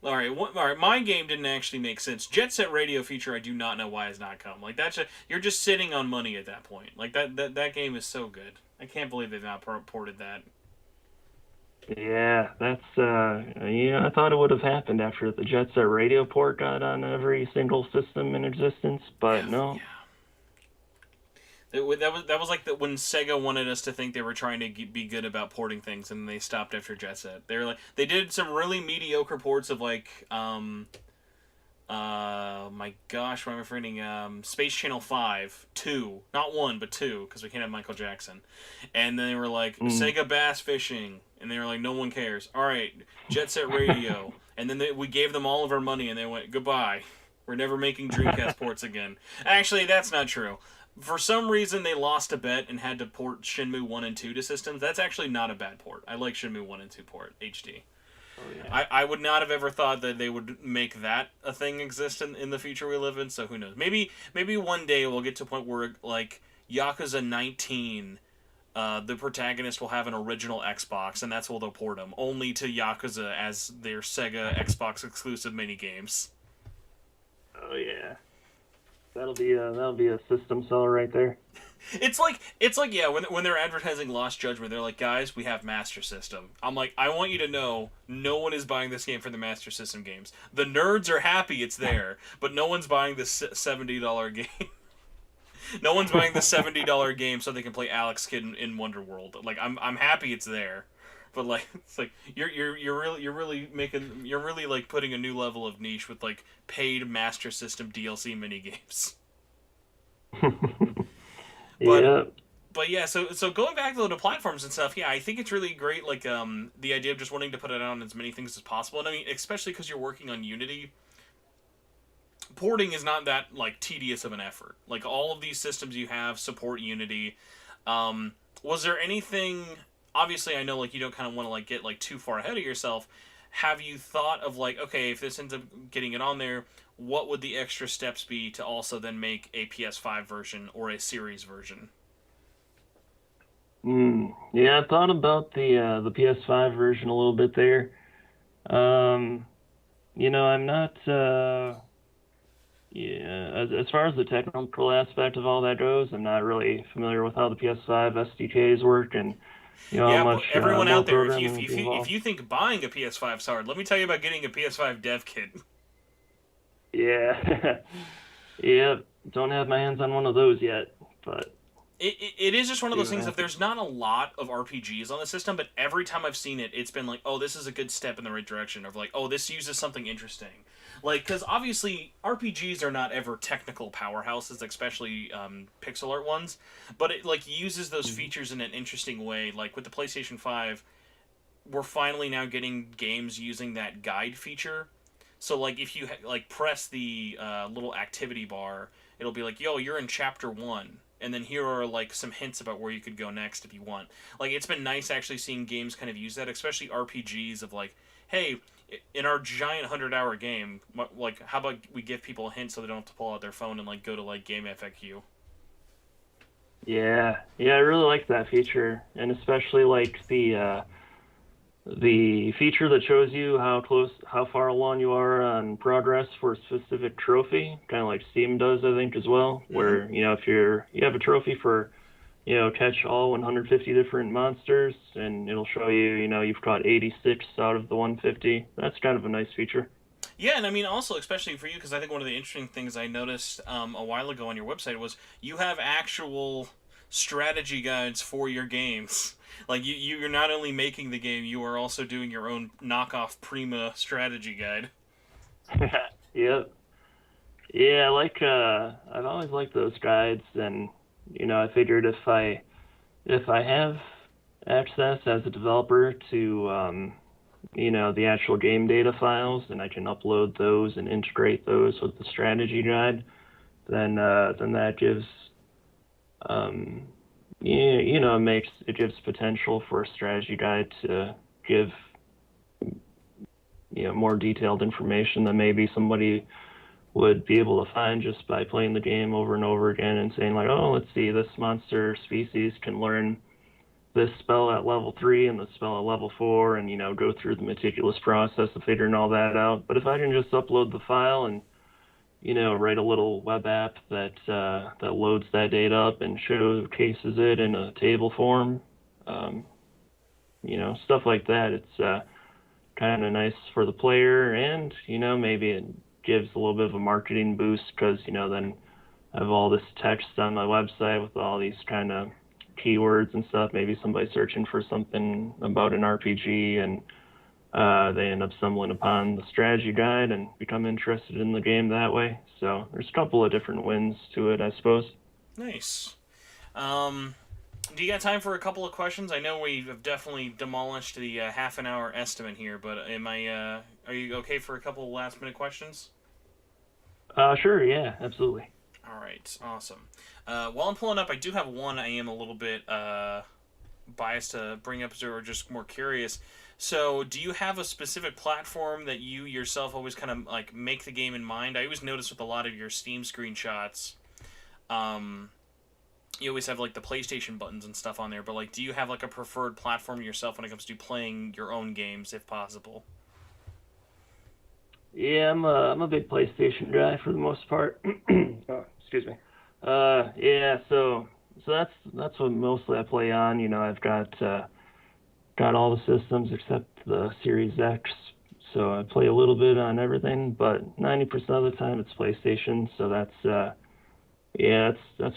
[SPEAKER 1] All right. My game didn't actually make sense. Jet Set Radio Feature, I do not know why has not come. Like you're just sitting on money at that point. Like that game is so good. I can't believe they've not ported that.
[SPEAKER 2] Yeah, that's I thought it would have happened after the Jet Set Radio port got on every single system in existence, but
[SPEAKER 1] Yeah.
[SPEAKER 2] no.
[SPEAKER 1] That was like when Sega wanted us to think they were trying to be good about porting things, and they stopped after Jet Set. They did some really mediocre ports of like my gosh, why am I forgetting? Space Channel 5, 2. Not 1, but 2, because we can't have Michael Jackson. And then they were like,
[SPEAKER 2] Mm.
[SPEAKER 1] Sega Bass Fishing. And they were like, no one cares. Alright, Jet Set Radio. And then we gave them all of our money, and they went, goodbye. We're never making Dreamcast ports again. Actually, that's not true. For some reason, they lost a bet and had to port Shenmue 1 and 2 to systems. That's actually not a bad port. I like Shenmue 1 and 2 port, HD.
[SPEAKER 2] Oh yeah.
[SPEAKER 1] I would not have ever thought that they would make that a thing exist in the future we live in. So who knows? Maybe one day we'll get to a point where like Yakuza 19, the protagonist will have an original Xbox, and that's where they'll port him only to Yakuza as their Sega Xbox exclusive mini games.
[SPEAKER 2] Oh yeah. That'll be a system seller right there.
[SPEAKER 1] It's like yeah, when they're advertising Lost Judgment, they're like, guys, we have Master System. I'm like, I want you to know, no one is buying this game for the Master System games. The nerds are happy it's there, but no one's buying this $70 game. No one's buying the $70 game so they can play Alex Kidd in Wonderworld. Like I'm happy it's there, but like it's like you're really like putting a new level of niche with like paid Master System DLC mini games. But
[SPEAKER 2] Yeah.
[SPEAKER 1] but yeah, so going back to the platforms and stuff, yeah, I think it's really great. Like the idea of just wanting to put it on as many things as possible, and I mean, especially because you're working on Unity, porting is not that like tedious of an effort. Like all of these systems you have support Unity. Was there anything? Obviously, I know like you don't kind of want to like get like too far ahead of yourself. Have you thought of like, okay, if this ends up getting it on there, what would the extra steps be to also then make a PS5 version or a series version?
[SPEAKER 2] Yeah, I thought about the PS5 version a little bit there. Um, I'm not yeah, as far as the technical aspect of all that goes, I'm not really familiar with how the PS5 SDKs work and how
[SPEAKER 1] Yeah,
[SPEAKER 2] much
[SPEAKER 1] but everyone
[SPEAKER 2] more
[SPEAKER 1] out there, if you
[SPEAKER 2] programming
[SPEAKER 1] if
[SPEAKER 2] would
[SPEAKER 1] you,
[SPEAKER 2] be
[SPEAKER 1] if you if
[SPEAKER 2] involved.
[SPEAKER 1] you think buying a PS5 is hard, let me tell you about getting a PS5 dev kit.
[SPEAKER 2] Yeah. Yeah, don't have my hands on one of those yet, but
[SPEAKER 1] It is just one of
[SPEAKER 2] see
[SPEAKER 1] those
[SPEAKER 2] what
[SPEAKER 1] things. If
[SPEAKER 2] happens.
[SPEAKER 1] there's not a lot of RPGs on the system, but every time I've seen it, it's been like, oh, this is a good step in the right direction. Of like, oh, this uses something interesting. Like, because obviously RPGs are not ever technical powerhouses, especially pixel art ones. But it like uses those
[SPEAKER 2] Mhm.
[SPEAKER 1] features in an interesting way. Like with the PlayStation 5, we're finally now getting games using that guide feature. So like if you like press the little activity bar, it'll be like, "Yo, you're in chapter 1." And then here are like some hints about where you could go next if you want. Like it's been nice actually seeing games kind of use that, especially RPGs of like, "Hey, in our giant 100-hour game, like how about we give people a hint so they don't have to pull out their phone and like go to like Game FAQ."
[SPEAKER 2] Yeah, yeah, I really like that feature, and especially like the feature that shows you how far along you are on progress for a specific trophy, kind of like Steam does, I think, as well.
[SPEAKER 1] Mhm.
[SPEAKER 2] Where if you have a trophy for catch all 150 different monsters, and it'll show you you've caught 86 out of the 150. That's kind of a nice feature.
[SPEAKER 1] Yeah, and I mean also especially for you because I think one of the interesting things I noticed a while ago on your website was you have actual strategy guides for your games. Like you're not only making the game, you are also doing your own knockoff Prima strategy guide.
[SPEAKER 2] Yep. Yeah, I've always liked those guides, and I figured if I have access as a developer to the actual game data files, and I can upload those and integrate those with the strategy guide, then that gives it gives potential for a strategy guide to give more detailed information than maybe somebody would be able to find just by playing the game over and over again and saying like, oh, let's see, this monster species can learn this spell at level 3 and this spell at level 4, and go through the meticulous process of figuring all that out. But if I can just upload the file and write a little web app that loads that data up and showcases it in a table form, stuff like that, it's kind of nice for the player, and maybe it gives a little bit of a marketing boost because then I have all this text on my website with all these kind of keywords and stuff. Maybe somebody's searching for something about an RPG, and they end up stumbling upon the strategy guide and become interested in the game that way. So there's a couple of different wins to it, I suppose.
[SPEAKER 1] Nice. Do you got time for a couple of questions? I know we have definitely demolished the half an hour estimate here, but are you okay for a couple of last minute questions?
[SPEAKER 2] Sure, yeah, absolutely.
[SPEAKER 1] All right, awesome. While I'm pulling up, I do have one I am a little bit biased to bring up, or just more curious. So, do you have a specific platform that you yourself always kind of like make the game in mind? I always notice with a lot of your Steam screenshots, you always have like the PlayStation buttons and stuff on there. But like, do you have like a preferred platform yourself when it comes to playing your own games, if possible?
[SPEAKER 2] Yeah, I'm a big PlayStation guy for the most part. Oh, excuse me. Yeah, so that's what mostly I play on. I've got all the systems except the Series X, so I play a little bit on everything, but 90% of the time it's PlayStation. So that's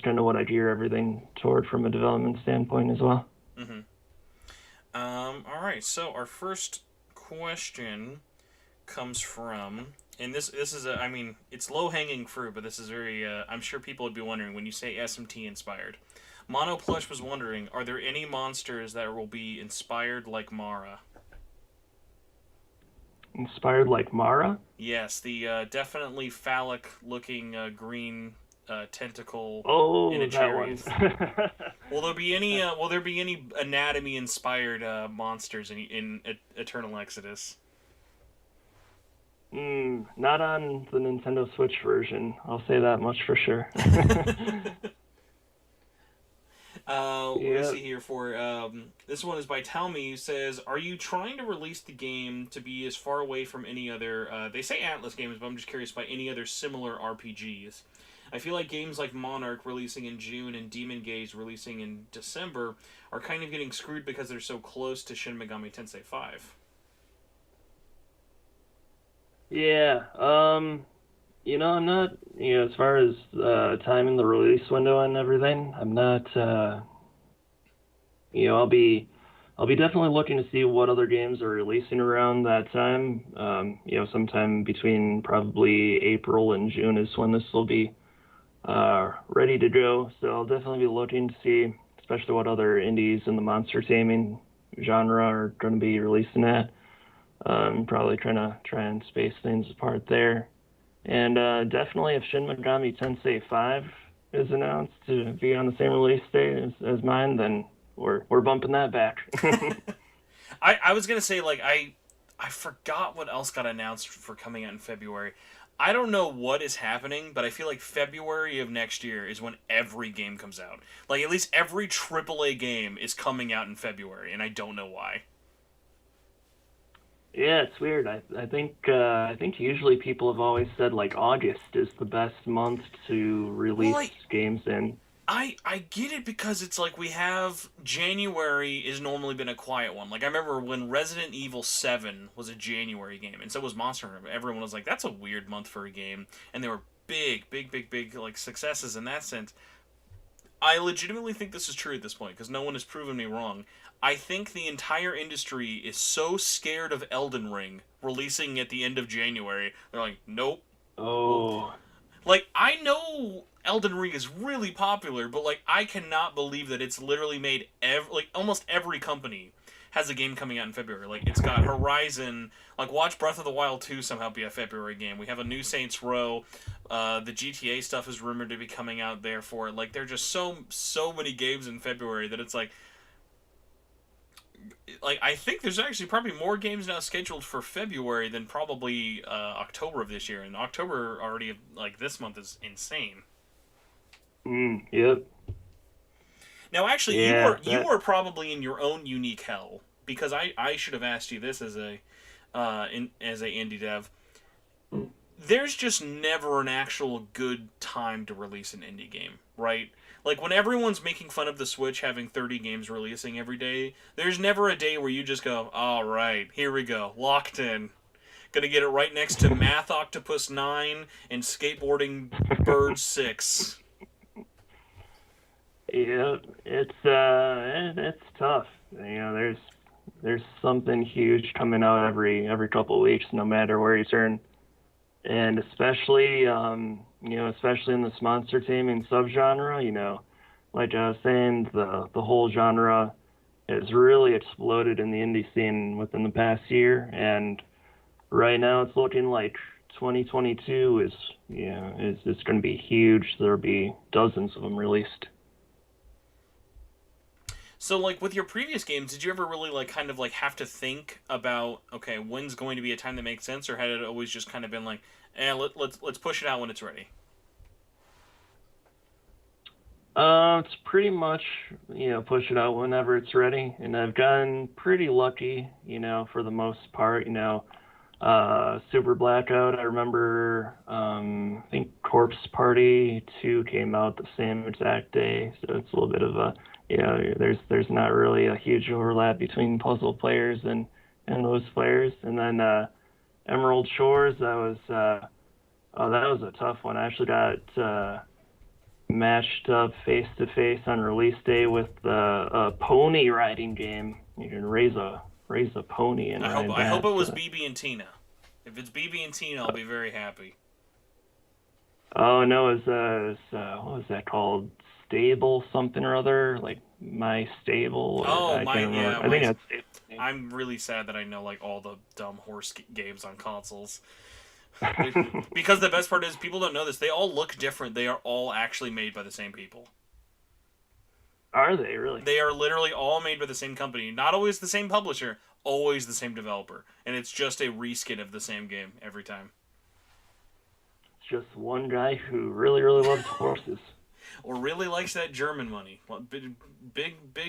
[SPEAKER 2] kind of what I gear everything toward from a development standpoint as well.
[SPEAKER 1] Mm-hmm. All right. So our first question comes from, and this is I mean, it's low hanging fruit, but this is very I'm sure people would be wondering when you say SMT inspired. Mono Plush was wondering, are there any monsters that will be inspired like Mara?
[SPEAKER 2] Inspired like Mara?
[SPEAKER 1] Yes, the definitely phallic looking green tentacle in
[SPEAKER 2] Oh,
[SPEAKER 1] a
[SPEAKER 2] that one.
[SPEAKER 1] chariot. Will there be any anatomy inspired monsters in Eternal Exodus?
[SPEAKER 2] Not on the Nintendo Switch version. I'll say that much for sure.
[SPEAKER 1] Let me
[SPEAKER 2] Yeah.
[SPEAKER 1] see here for this one is by Tell Me, who says, "Are you trying to release the game to be as far away from any other? They say Atlas games, but I'm just curious by any other similar RPGs. I feel like games like Monarch releasing in June and Demon Gaze releasing in December are kind of getting screwed because they're so close to Shin Megami Tensei 5."
[SPEAKER 2] Yeah. I'm not, as far as timing the release window and everything, I'm not, I'll be definitely looking to see what other games are releasing around that time. Sometime between probably April and June is when this will be ready to go. So I'll definitely be looking to see, especially what other indies in the monster taming genre are going to be releasing at. Probably try and space things apart there. And definitely if Shin Megami Tensei 5 is announced to be on the same release date as mine, then we're bumping that back.
[SPEAKER 1] I was gonna say like I forgot what else got announced for coming out in February. I don't know what is happening, but I feel like February of next year is when every game comes out. Like at least every AAA game is coming out in February, and I don't know why.
[SPEAKER 2] Yeah, it's weird. I think usually people have always said like August is the best month to
[SPEAKER 1] Well,
[SPEAKER 2] release games in.
[SPEAKER 1] I get it because it's like we have January is normally been a quiet one. Like I remember when Resident Evil 7 was a January game, and so was Monster Hunter. Everyone was like, "That's a weird month for a game," and there were big like successes in that sense. I legitimately think this is true at this point because no one has proven me wrong. I think the entire industry is so scared of Elden Ring releasing at the end of January. They're like, "Nope, we'll
[SPEAKER 2] Oh,
[SPEAKER 1] like I know Elden Ring is really popular, but like I cannot believe that it's literally made like almost every company has a game coming out in February. Like, it's got Horizon. Like, watch Breath of the Wild 2 somehow be a February game. We have a new Saints Row. The GTA stuff is rumored to be coming out there for it. Like, there are just so many games in February that it's like I think there's actually probably more games now scheduled for February than probably October of this year. And October already, like, this month is insane.
[SPEAKER 2] Yep.
[SPEAKER 1] Now, actually,
[SPEAKER 2] Yeah,
[SPEAKER 1] you
[SPEAKER 2] that.
[SPEAKER 1] are probably in your own unique hell, because I should have asked you this as as a indie dev. There's just never an actual good time to release an indie game, right? Like, when everyone's making fun of the Switch having 30 games releasing every day, there's never a day where you just go, all right, here we go, locked in. Gonna get it right next to Math Octopus 9 and Skateboarding Bird 6.
[SPEAKER 2] Yeah, it's tough. There's something huge coming out every couple of weeks, no matter where you turn, and especially especially in this monster taming subgenre. Like I was saying, the whole genre has really exploded in the indie scene within the past year, and right now it's looking like 2022 is going to be huge. There'll be dozens of them released.
[SPEAKER 1] So, like, with your previous games, did you ever really, like, kind of, like, have to think about, okay, when's going to be a time that makes sense, or had it always just kind of been like, let's push it out when it's ready?
[SPEAKER 2] It's pretty much, push it out whenever it's ready, and I've gotten pretty lucky, for the most part. Super Blackout, I remember, I think Corpse Party 2 came out the same exact day, so it's a little bit of a, there's not really a huge overlap between puzzle players and those players. And then Emerald Shores, that was a tough one. I actually got matched up face to face on release day with a pony riding game. You can raise a pony and ride that.
[SPEAKER 1] I hope it was BB and Tina. If it's BB and Tina, I'll be very happy.
[SPEAKER 2] Oh no, what was that called? Stable something or other, like My Stable.
[SPEAKER 1] Oh, my, yeah.
[SPEAKER 2] I think that's it.
[SPEAKER 1] I'm really sad that I know, like, all the dumb horse games on consoles. Because the best part is, people don't know this, they all look different. They are all actually made by the same people.
[SPEAKER 2] Are they really?
[SPEAKER 1] They are literally all made by the same company. Not always the same publisher, always the same developer. And it's just a reskin of the same game every time.
[SPEAKER 2] It's just one guy who really, really loves horses.
[SPEAKER 1] Or really likes that German money. Well, big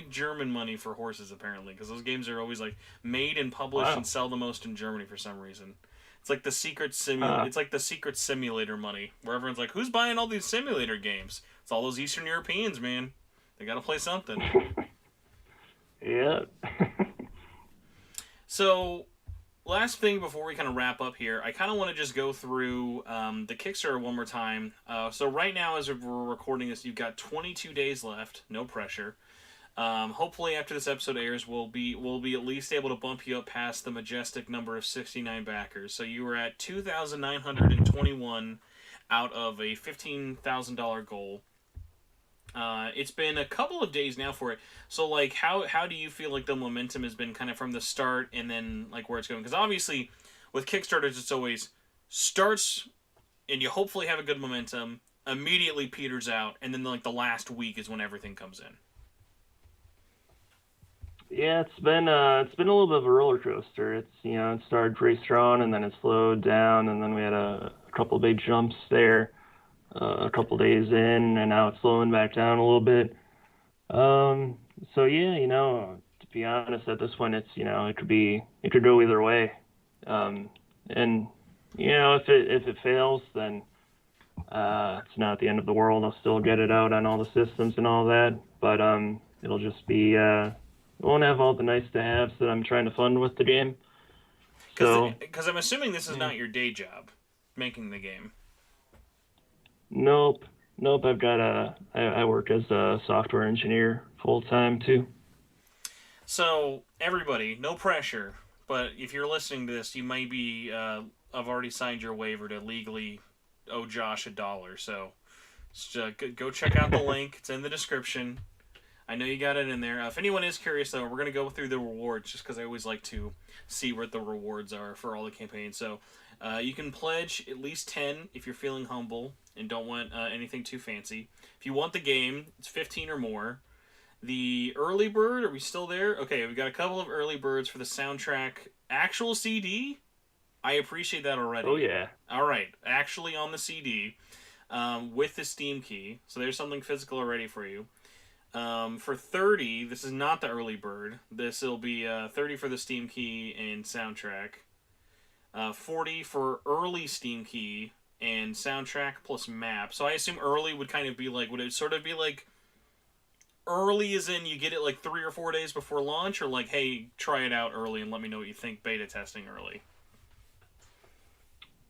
[SPEAKER 1] German money for horses, apparently. Because those games are always, like, made and published and sell the most in Germany for some reason. It's like the secret simulator money, where everyone's like, who's buying all these simulator games? It's all those Eastern Europeans, man. They gotta play something.
[SPEAKER 2] Yeah.
[SPEAKER 1] So, last thing before we kind of wrap up here, I kind of want to just go through the Kickstarter one more time. So right now, as we're recording this, you've got 22 days left. No pressure. Hopefully, after this episode airs, we'll be at least able to bump you up past the majestic number of 69 backers. So you were at 2,921 out of a $15,000 goal. It's been a couple of days now for it. So, like, how do you feel like the momentum has been kind of from the start and then, like, where it's going? Because obviously, with Kickstarters, it's always starts and you hopefully have a good momentum, immediately peters out, and then, like, the last week is when everything comes in.
[SPEAKER 2] Yeah, it's been a little bit of a roller coaster. It started pretty strong and then it slowed down, and then we had a couple of big jumps there. A couple days in, and now it's slowing back down a little bit. So yeah, to be honest, at this point, it could go either way. And if it fails, then it's not the end of the world. I'll still get it out on all the systems and all that, but it'll just be it won't have all the nice to haves that I'm trying to fund with the game.
[SPEAKER 1] Because I'm assuming this is not your day job, making the game.
[SPEAKER 2] Nope. I work as a software engineer full time too.
[SPEAKER 1] So, everybody, no pressure, but if you're listening to this, you might be, have already signed your waiver to legally owe Josh $1. So, just, go check out the link. It's in the description. I know you got it in there. If anyone is curious, though, we're going to go through the rewards just because I always like to see what the rewards are for all the campaigns. So you can pledge at least 10 if you're feeling humble and don't want anything too fancy. If you want the game, it's 15 or more. The early bird, are we still there? Okay, we've got a couple of early birds for the soundtrack. Actual CD? I appreciate that already.
[SPEAKER 2] Oh, yeah.
[SPEAKER 1] All right, actually on the CD with the Steam key. So there's something physical already for you. For 30, this is not the early bird. This will be 30 for the Steam key and soundtrack. 40 for early Steam key and soundtrack plus map. So I assume early would kind of be like, would it sort of be like early as in you get it like 3 or 4 days before launch, or like, hey, try it out early and let me know what you think, beta testing early?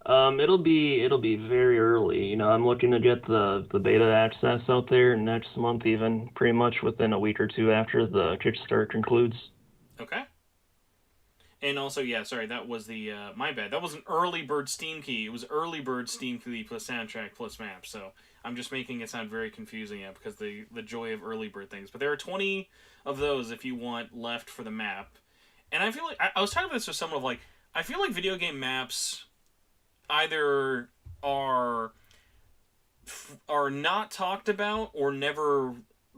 [SPEAKER 2] It'll be very early. You know, I'm looking to get the beta access out there next month, even pretty much within a week or two after the Kickstarter concludes.
[SPEAKER 1] Okay. And also, yeah, sorry, that was the, my bad. That was an early bird Steam key. It was early bird Steam key plus soundtrack plus map. So I'm just making it sound very confusing, yeah, because the joy of early bird things. But there are 20 of those if you want left for the map. And I feel like, I was talking about this with someone of like, I feel like video game maps either are not talked about or never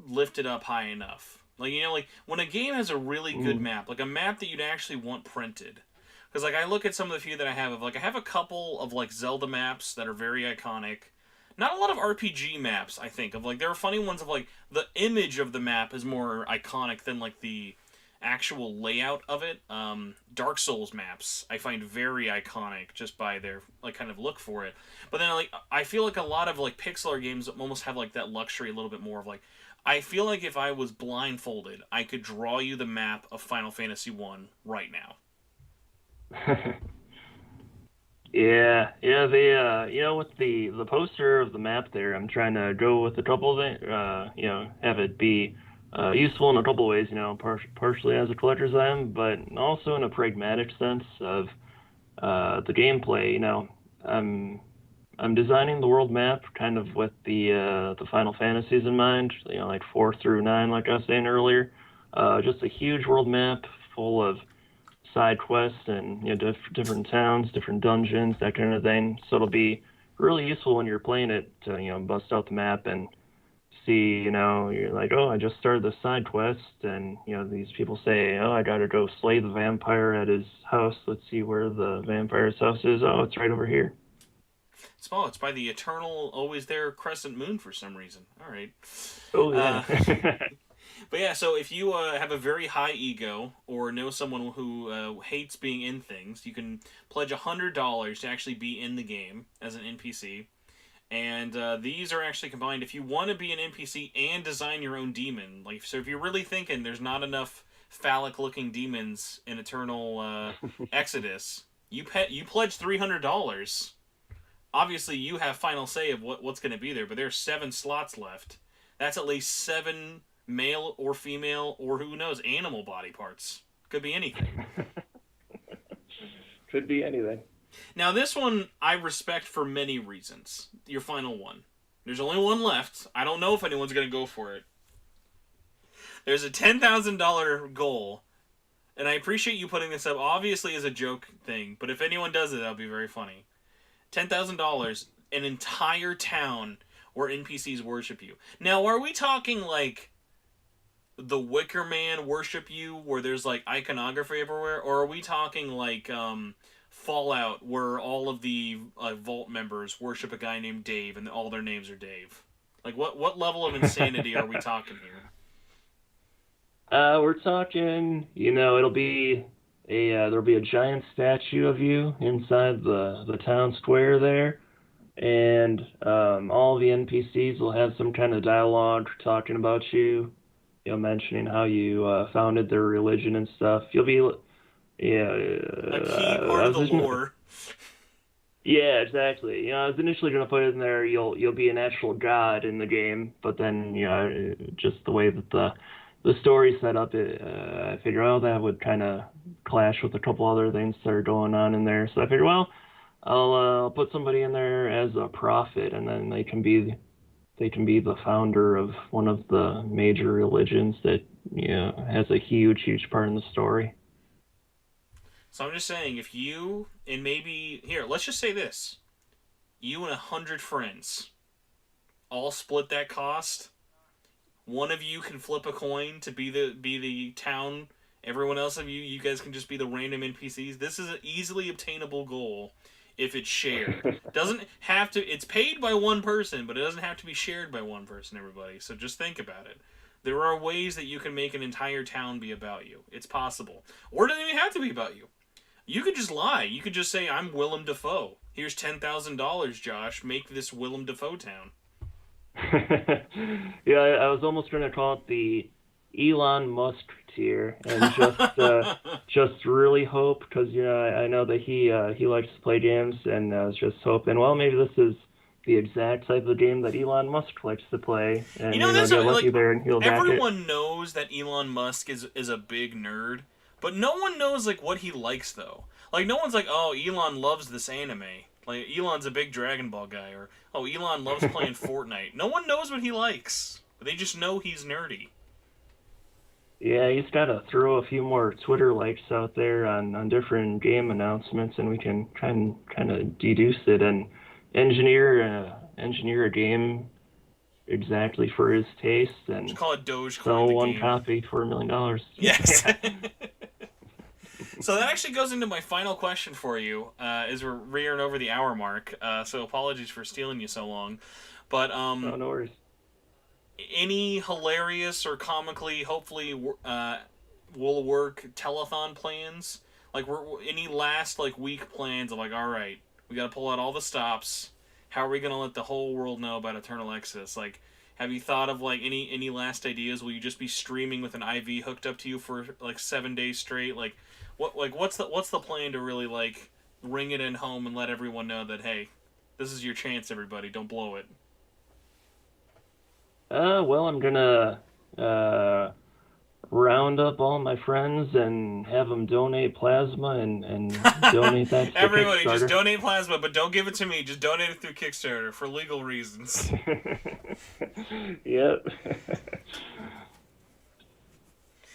[SPEAKER 1] lifted up high enough. Like, you know, like when a game has a really good map, like a map that you'd actually want printed. Because like I look at some of the few that I have of like I have a couple of like Zelda maps that are very iconic. Not a lot of RPG maps, I think. Of like there are funny ones of like the image of the map is more iconic than like the actual layout of it. Dark Souls maps I find very iconic just by their like kind of look for it. But then like I feel like a lot of like pixel art games almost have like that luxury a little bit more of like I feel like if I was blindfolded, I could draw you the map of Final Fantasy 1 right now.
[SPEAKER 2] Yeah, they you know, with the poster of the map there, I'm trying to go with a couple of you know, have it be useful in a couple of ways, you know, partially as a collector's item, but also in a pragmatic sense of the gameplay. You know, I'm designing the world map kind of with the Final Fantasies in mind, you know, like 4 through 9, like I was saying earlier. Just a huge world map full of side quests and, you know, different towns, different dungeons, that kind of thing. So it'll be really useful when you're playing it to, you know, bust out the map and see, you know, you're like, oh, I just started this side quest, and, you know, these people say, oh, I gotta go slay the vampire at his house. Let's see where the vampire's house is. Oh, it's right over here.
[SPEAKER 1] It's by the eternal, always there crescent moon for some reason. All right.
[SPEAKER 2] Oh, yeah.
[SPEAKER 1] But yeah, so if you have a very high ego or know someone who hates being in things, you can pledge $100 to actually be in the game as an NPC. And these are actually combined. If you want to be an NPC and design your own demon, like so, if you're really thinking there's not enough phallic-looking demons in Eternal Exodus, you pledge $300. Obviously, you have final say of what's going to be there, but there's 7 slots left. That's at least 7 male or female or who knows animal body parts. Could be anything.
[SPEAKER 2] Could be anything.
[SPEAKER 1] Now, this one I respect for many reasons. Your final one. There's only one left. I don't know if anyone's going to go for it. There's a $10,000 goal, and I appreciate you putting this up, obviously as a joke thing, but if anyone does it, that'll be very funny. $10,000, an entire town where NPCs worship you. Now, are we talking like the Wicker Man worship you, where there's like iconography everywhere, or are we talking like Fallout, where all of the Vault members worship a guy named Dave, and all their names are Dave? Like, what level of insanity are we talking here?
[SPEAKER 2] We're talking, you know, it'll be there'll be a giant statue of you inside the town square there, and all the NPCs will have some kind of dialogue talking about you, you know, mentioning how you founded their religion and stuff. You'll be, yeah,
[SPEAKER 1] a key part of the lore.
[SPEAKER 2] Yeah, exactly. You know, I was initially gonna put it in there. You'll be an actual god in the game, but then, you know, just the way that the story set up, I figured, well, that would kind of clash with a couple other things that are going on in there. So I figured, well, I'll put somebody in there as a prophet, and then they can be they can be the founder of one of the major religions that has a huge part in the story.
[SPEAKER 1] So I'm just saying, if you and maybe here, let's just say this: you and 100 friends all split that cost. One of you can flip a coin to be the town. Everyone else of you guys can just be the random NPCs. This is an easily obtainable goal if it's shared. Doesn't have to. It's paid by one person, but it doesn't have to be shared by one person. Everybody. So just think about it. There are ways that you can make an entire town be about you. It's possible, or it doesn't even have to be about you. You could just lie. You could just say, "I'm Willem Dafoe. Here's $10,000, Josh. Make this Willem Dafoe town."
[SPEAKER 2] Yeah, I was almost going to call it the Elon Musk tier, and just really hope, because I know that he likes to play games, and I was just hoping, well, maybe this is the exact type of game that Elon Musk likes to play, and
[SPEAKER 1] That's
[SPEAKER 2] get lucky there and he'll back it.
[SPEAKER 1] everyone knows that Elon Musk is a big nerd, but no one knows like what he likes though. Like no one's like, oh, Elon loves this anime. Like Elon's a big Dragon Ball guy, or oh, Elon loves playing Fortnite. No one knows what he likes. They just know he's nerdy.
[SPEAKER 2] Yeah, he's got to throw a few more Twitter likes out there on different game announcements, and we can kind of deduce it and engineer a game exactly for his taste, and
[SPEAKER 1] Just call it Dogecoin.
[SPEAKER 2] sell
[SPEAKER 1] the
[SPEAKER 2] one
[SPEAKER 1] game.
[SPEAKER 2] copy for $1 million.
[SPEAKER 1] Yes. So that actually goes into my final question for you, as we're rearing over the hour mark. So apologies for stealing you so long, but
[SPEAKER 2] Oh, no worries.
[SPEAKER 1] any hilarious or comically, hopefully, will work telethon plans? Like, any last like week plans of like, all right, we got to pull out all the stops. How are we gonna let the whole world know about Eternal Exodus? Like, have you thought of like any last ideas? Will you just be streaming with an IV hooked up to you for like 7 days straight? Like, what's the plan to really like ring it in home and let everyone know that, hey, this is your chance, everybody, don't blow it.
[SPEAKER 2] Well, I'm gonna round up all my friends and have them donate plasma and donate that to
[SPEAKER 1] Everybody, just
[SPEAKER 2] Kickstarter.
[SPEAKER 1] donate plasma, but don't give it to me. Just donate it through Kickstarter for legal reasons.
[SPEAKER 2] Yep.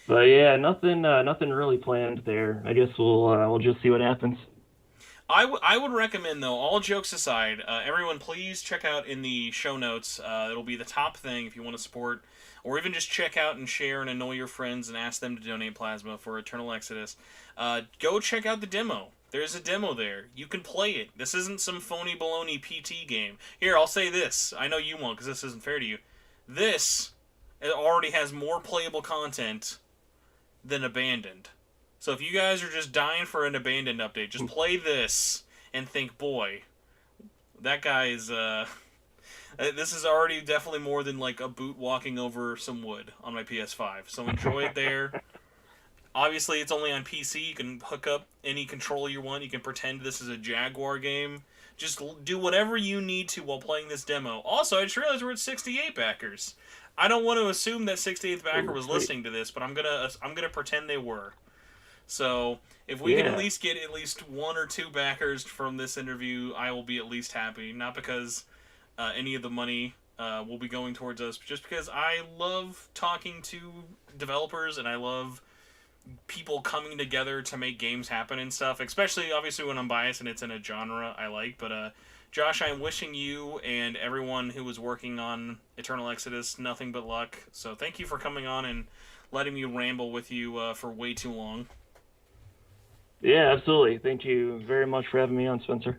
[SPEAKER 2] But yeah, nothing really planned there. I guess we'll just see what happens.
[SPEAKER 1] I would recommend, though, all jokes aside, everyone please check out in the show notes. It'll be the top thing if you want to support, or even just check out and share and annoy your friends and ask them to donate plasma for Eternal Exodus. Go check out the demo. There's a demo there. You can play it. This isn't some phony baloney PT game. Here, I'll say this. I know you won't because this isn't fair to you. This it already has more playable content than Abandoned. So if you guys are just dying for an Abandoned update, just play this and think, boy, that guy is, this is already definitely more than like a boot walking over some wood on my PS5. So enjoy it there. Obviously, it's only on PC. You can hook up any controller you want. You can pretend this is a Jaguar game. Just do whatever you need to while playing this demo. Also, I just realized we're at 68 backers. I don't want to assume that 68th backer was listening to this, but I'm gonna pretend they were. So if we can at least get at least 1 or 2 backers from this interview, I will be at least happy. Not because any of the money will be going towards us, but just because I love talking to developers and I love people coming together to make games happen and stuff. Especially, obviously, when I'm biased and it's in a genre I like. But Josh, I'm wishing you and everyone who was working on Eternal Exodus nothing but luck. So thank you for coming on and letting me ramble with you for way too long.
[SPEAKER 2] Yeah, absolutely. Thank you very much for having me on, Spencer.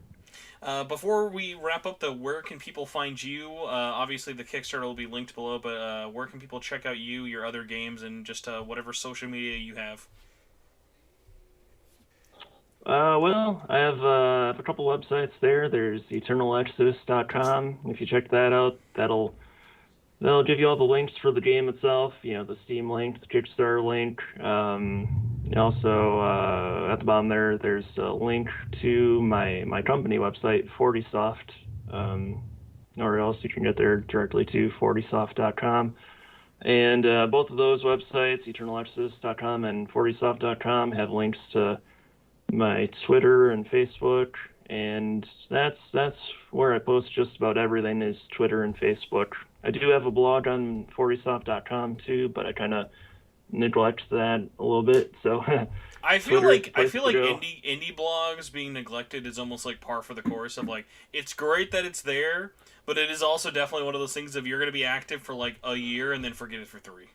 [SPEAKER 1] Before we wrap up, where can people find you? Obviously, the Kickstarter will be linked below, but where can people check out you, your other games, and just whatever social media you have?
[SPEAKER 2] Well, I have a couple websites there. There's eternalexodus.com. If you check that out, that'll give you all the links for the game itself. The Steam link, the Kickstarter link. Also, at the bottom there's a link to my company website, Fordesoft. Or else you can get there directly to fordesoft.com. And both of those websites, eternalexodus.com and fordesoft.com, have links to my Twitter and Facebook, and that's where I post just about everything is Twitter and Facebook. I do have a blog on Fordesoft.com too, but I kind of neglect that a little bit. So Twitter is the
[SPEAKER 1] I
[SPEAKER 2] place
[SPEAKER 1] feel
[SPEAKER 2] to
[SPEAKER 1] like
[SPEAKER 2] go.
[SPEAKER 1] indie blogs being neglected is almost like par for the course of like it's great that it's there, but it is also definitely one of those things of you're going to be active for like a year and then forget it for 3.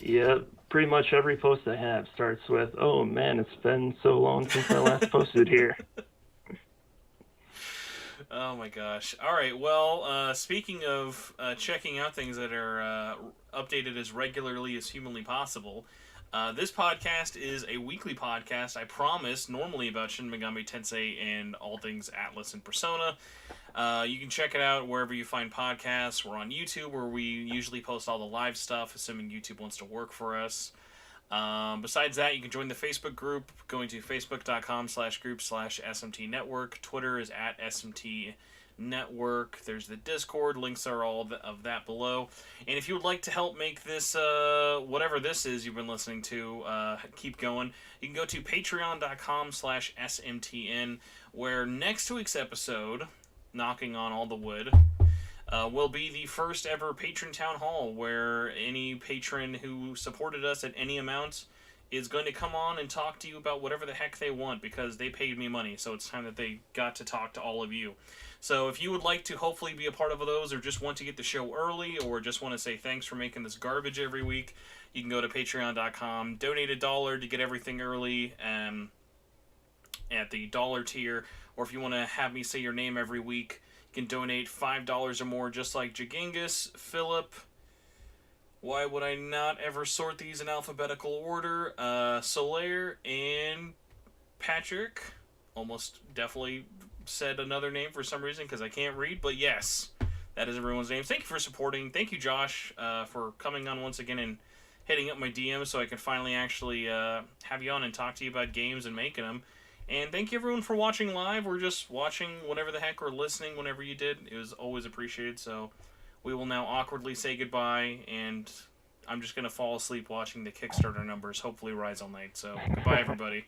[SPEAKER 2] Yeah, pretty much every post I have starts with, "Oh man, it's been so long since I last posted here."
[SPEAKER 1] Oh my gosh. All right. Well, speaking of checking out things that are updated as regularly as humanly possible, this podcast is a weekly podcast, I promise, normally about Shin Megami Tensei and all things Atlas and Persona. You can check it out wherever you find podcasts. We're on YouTube, where we usually post all the live stuff, assuming YouTube wants to work for us. Besides that, you can join the Facebook group going to facebook.com/group/SMT Network. Twitter is at SMT Network. There's the Discord. Links are all of that below. And if you would like to help make this, whatever this is you've been listening to, keep going, you can go to patreon.com/SMTN, where next week's episode, knocking on all the wood, will be the first ever patron town hall where any patron who supported us at any amount is going to come on and talk to you about whatever the heck they want because they paid me money, so it's time that they got to talk to all of you. So if you would like to hopefully be a part of those or just want to get the show early or just want to say thanks for making this garbage every week, you can go to patreon.com, donate $1 to get everything early at the dollar tier, or if you want to have me say your name every week, you can donate $5 or more, just like Jagingus, Philip. Why would I not ever sort these in alphabetical order? Solaire and Patrick. Almost definitely said another name for some reason because I can't read, but yes, that is everyone's name. Thank you for supporting. Thank you, Josh, for coming on once again and hitting up my DM so I can finally actually have you on and talk to you about games and making them. And thank you everyone for watching live or just watching whatever the heck or listening whenever you did. It was always appreciated. So we will now awkwardly say goodbye, and I'm just going to fall asleep watching the Kickstarter numbers hopefully rise all night. So goodbye, everybody.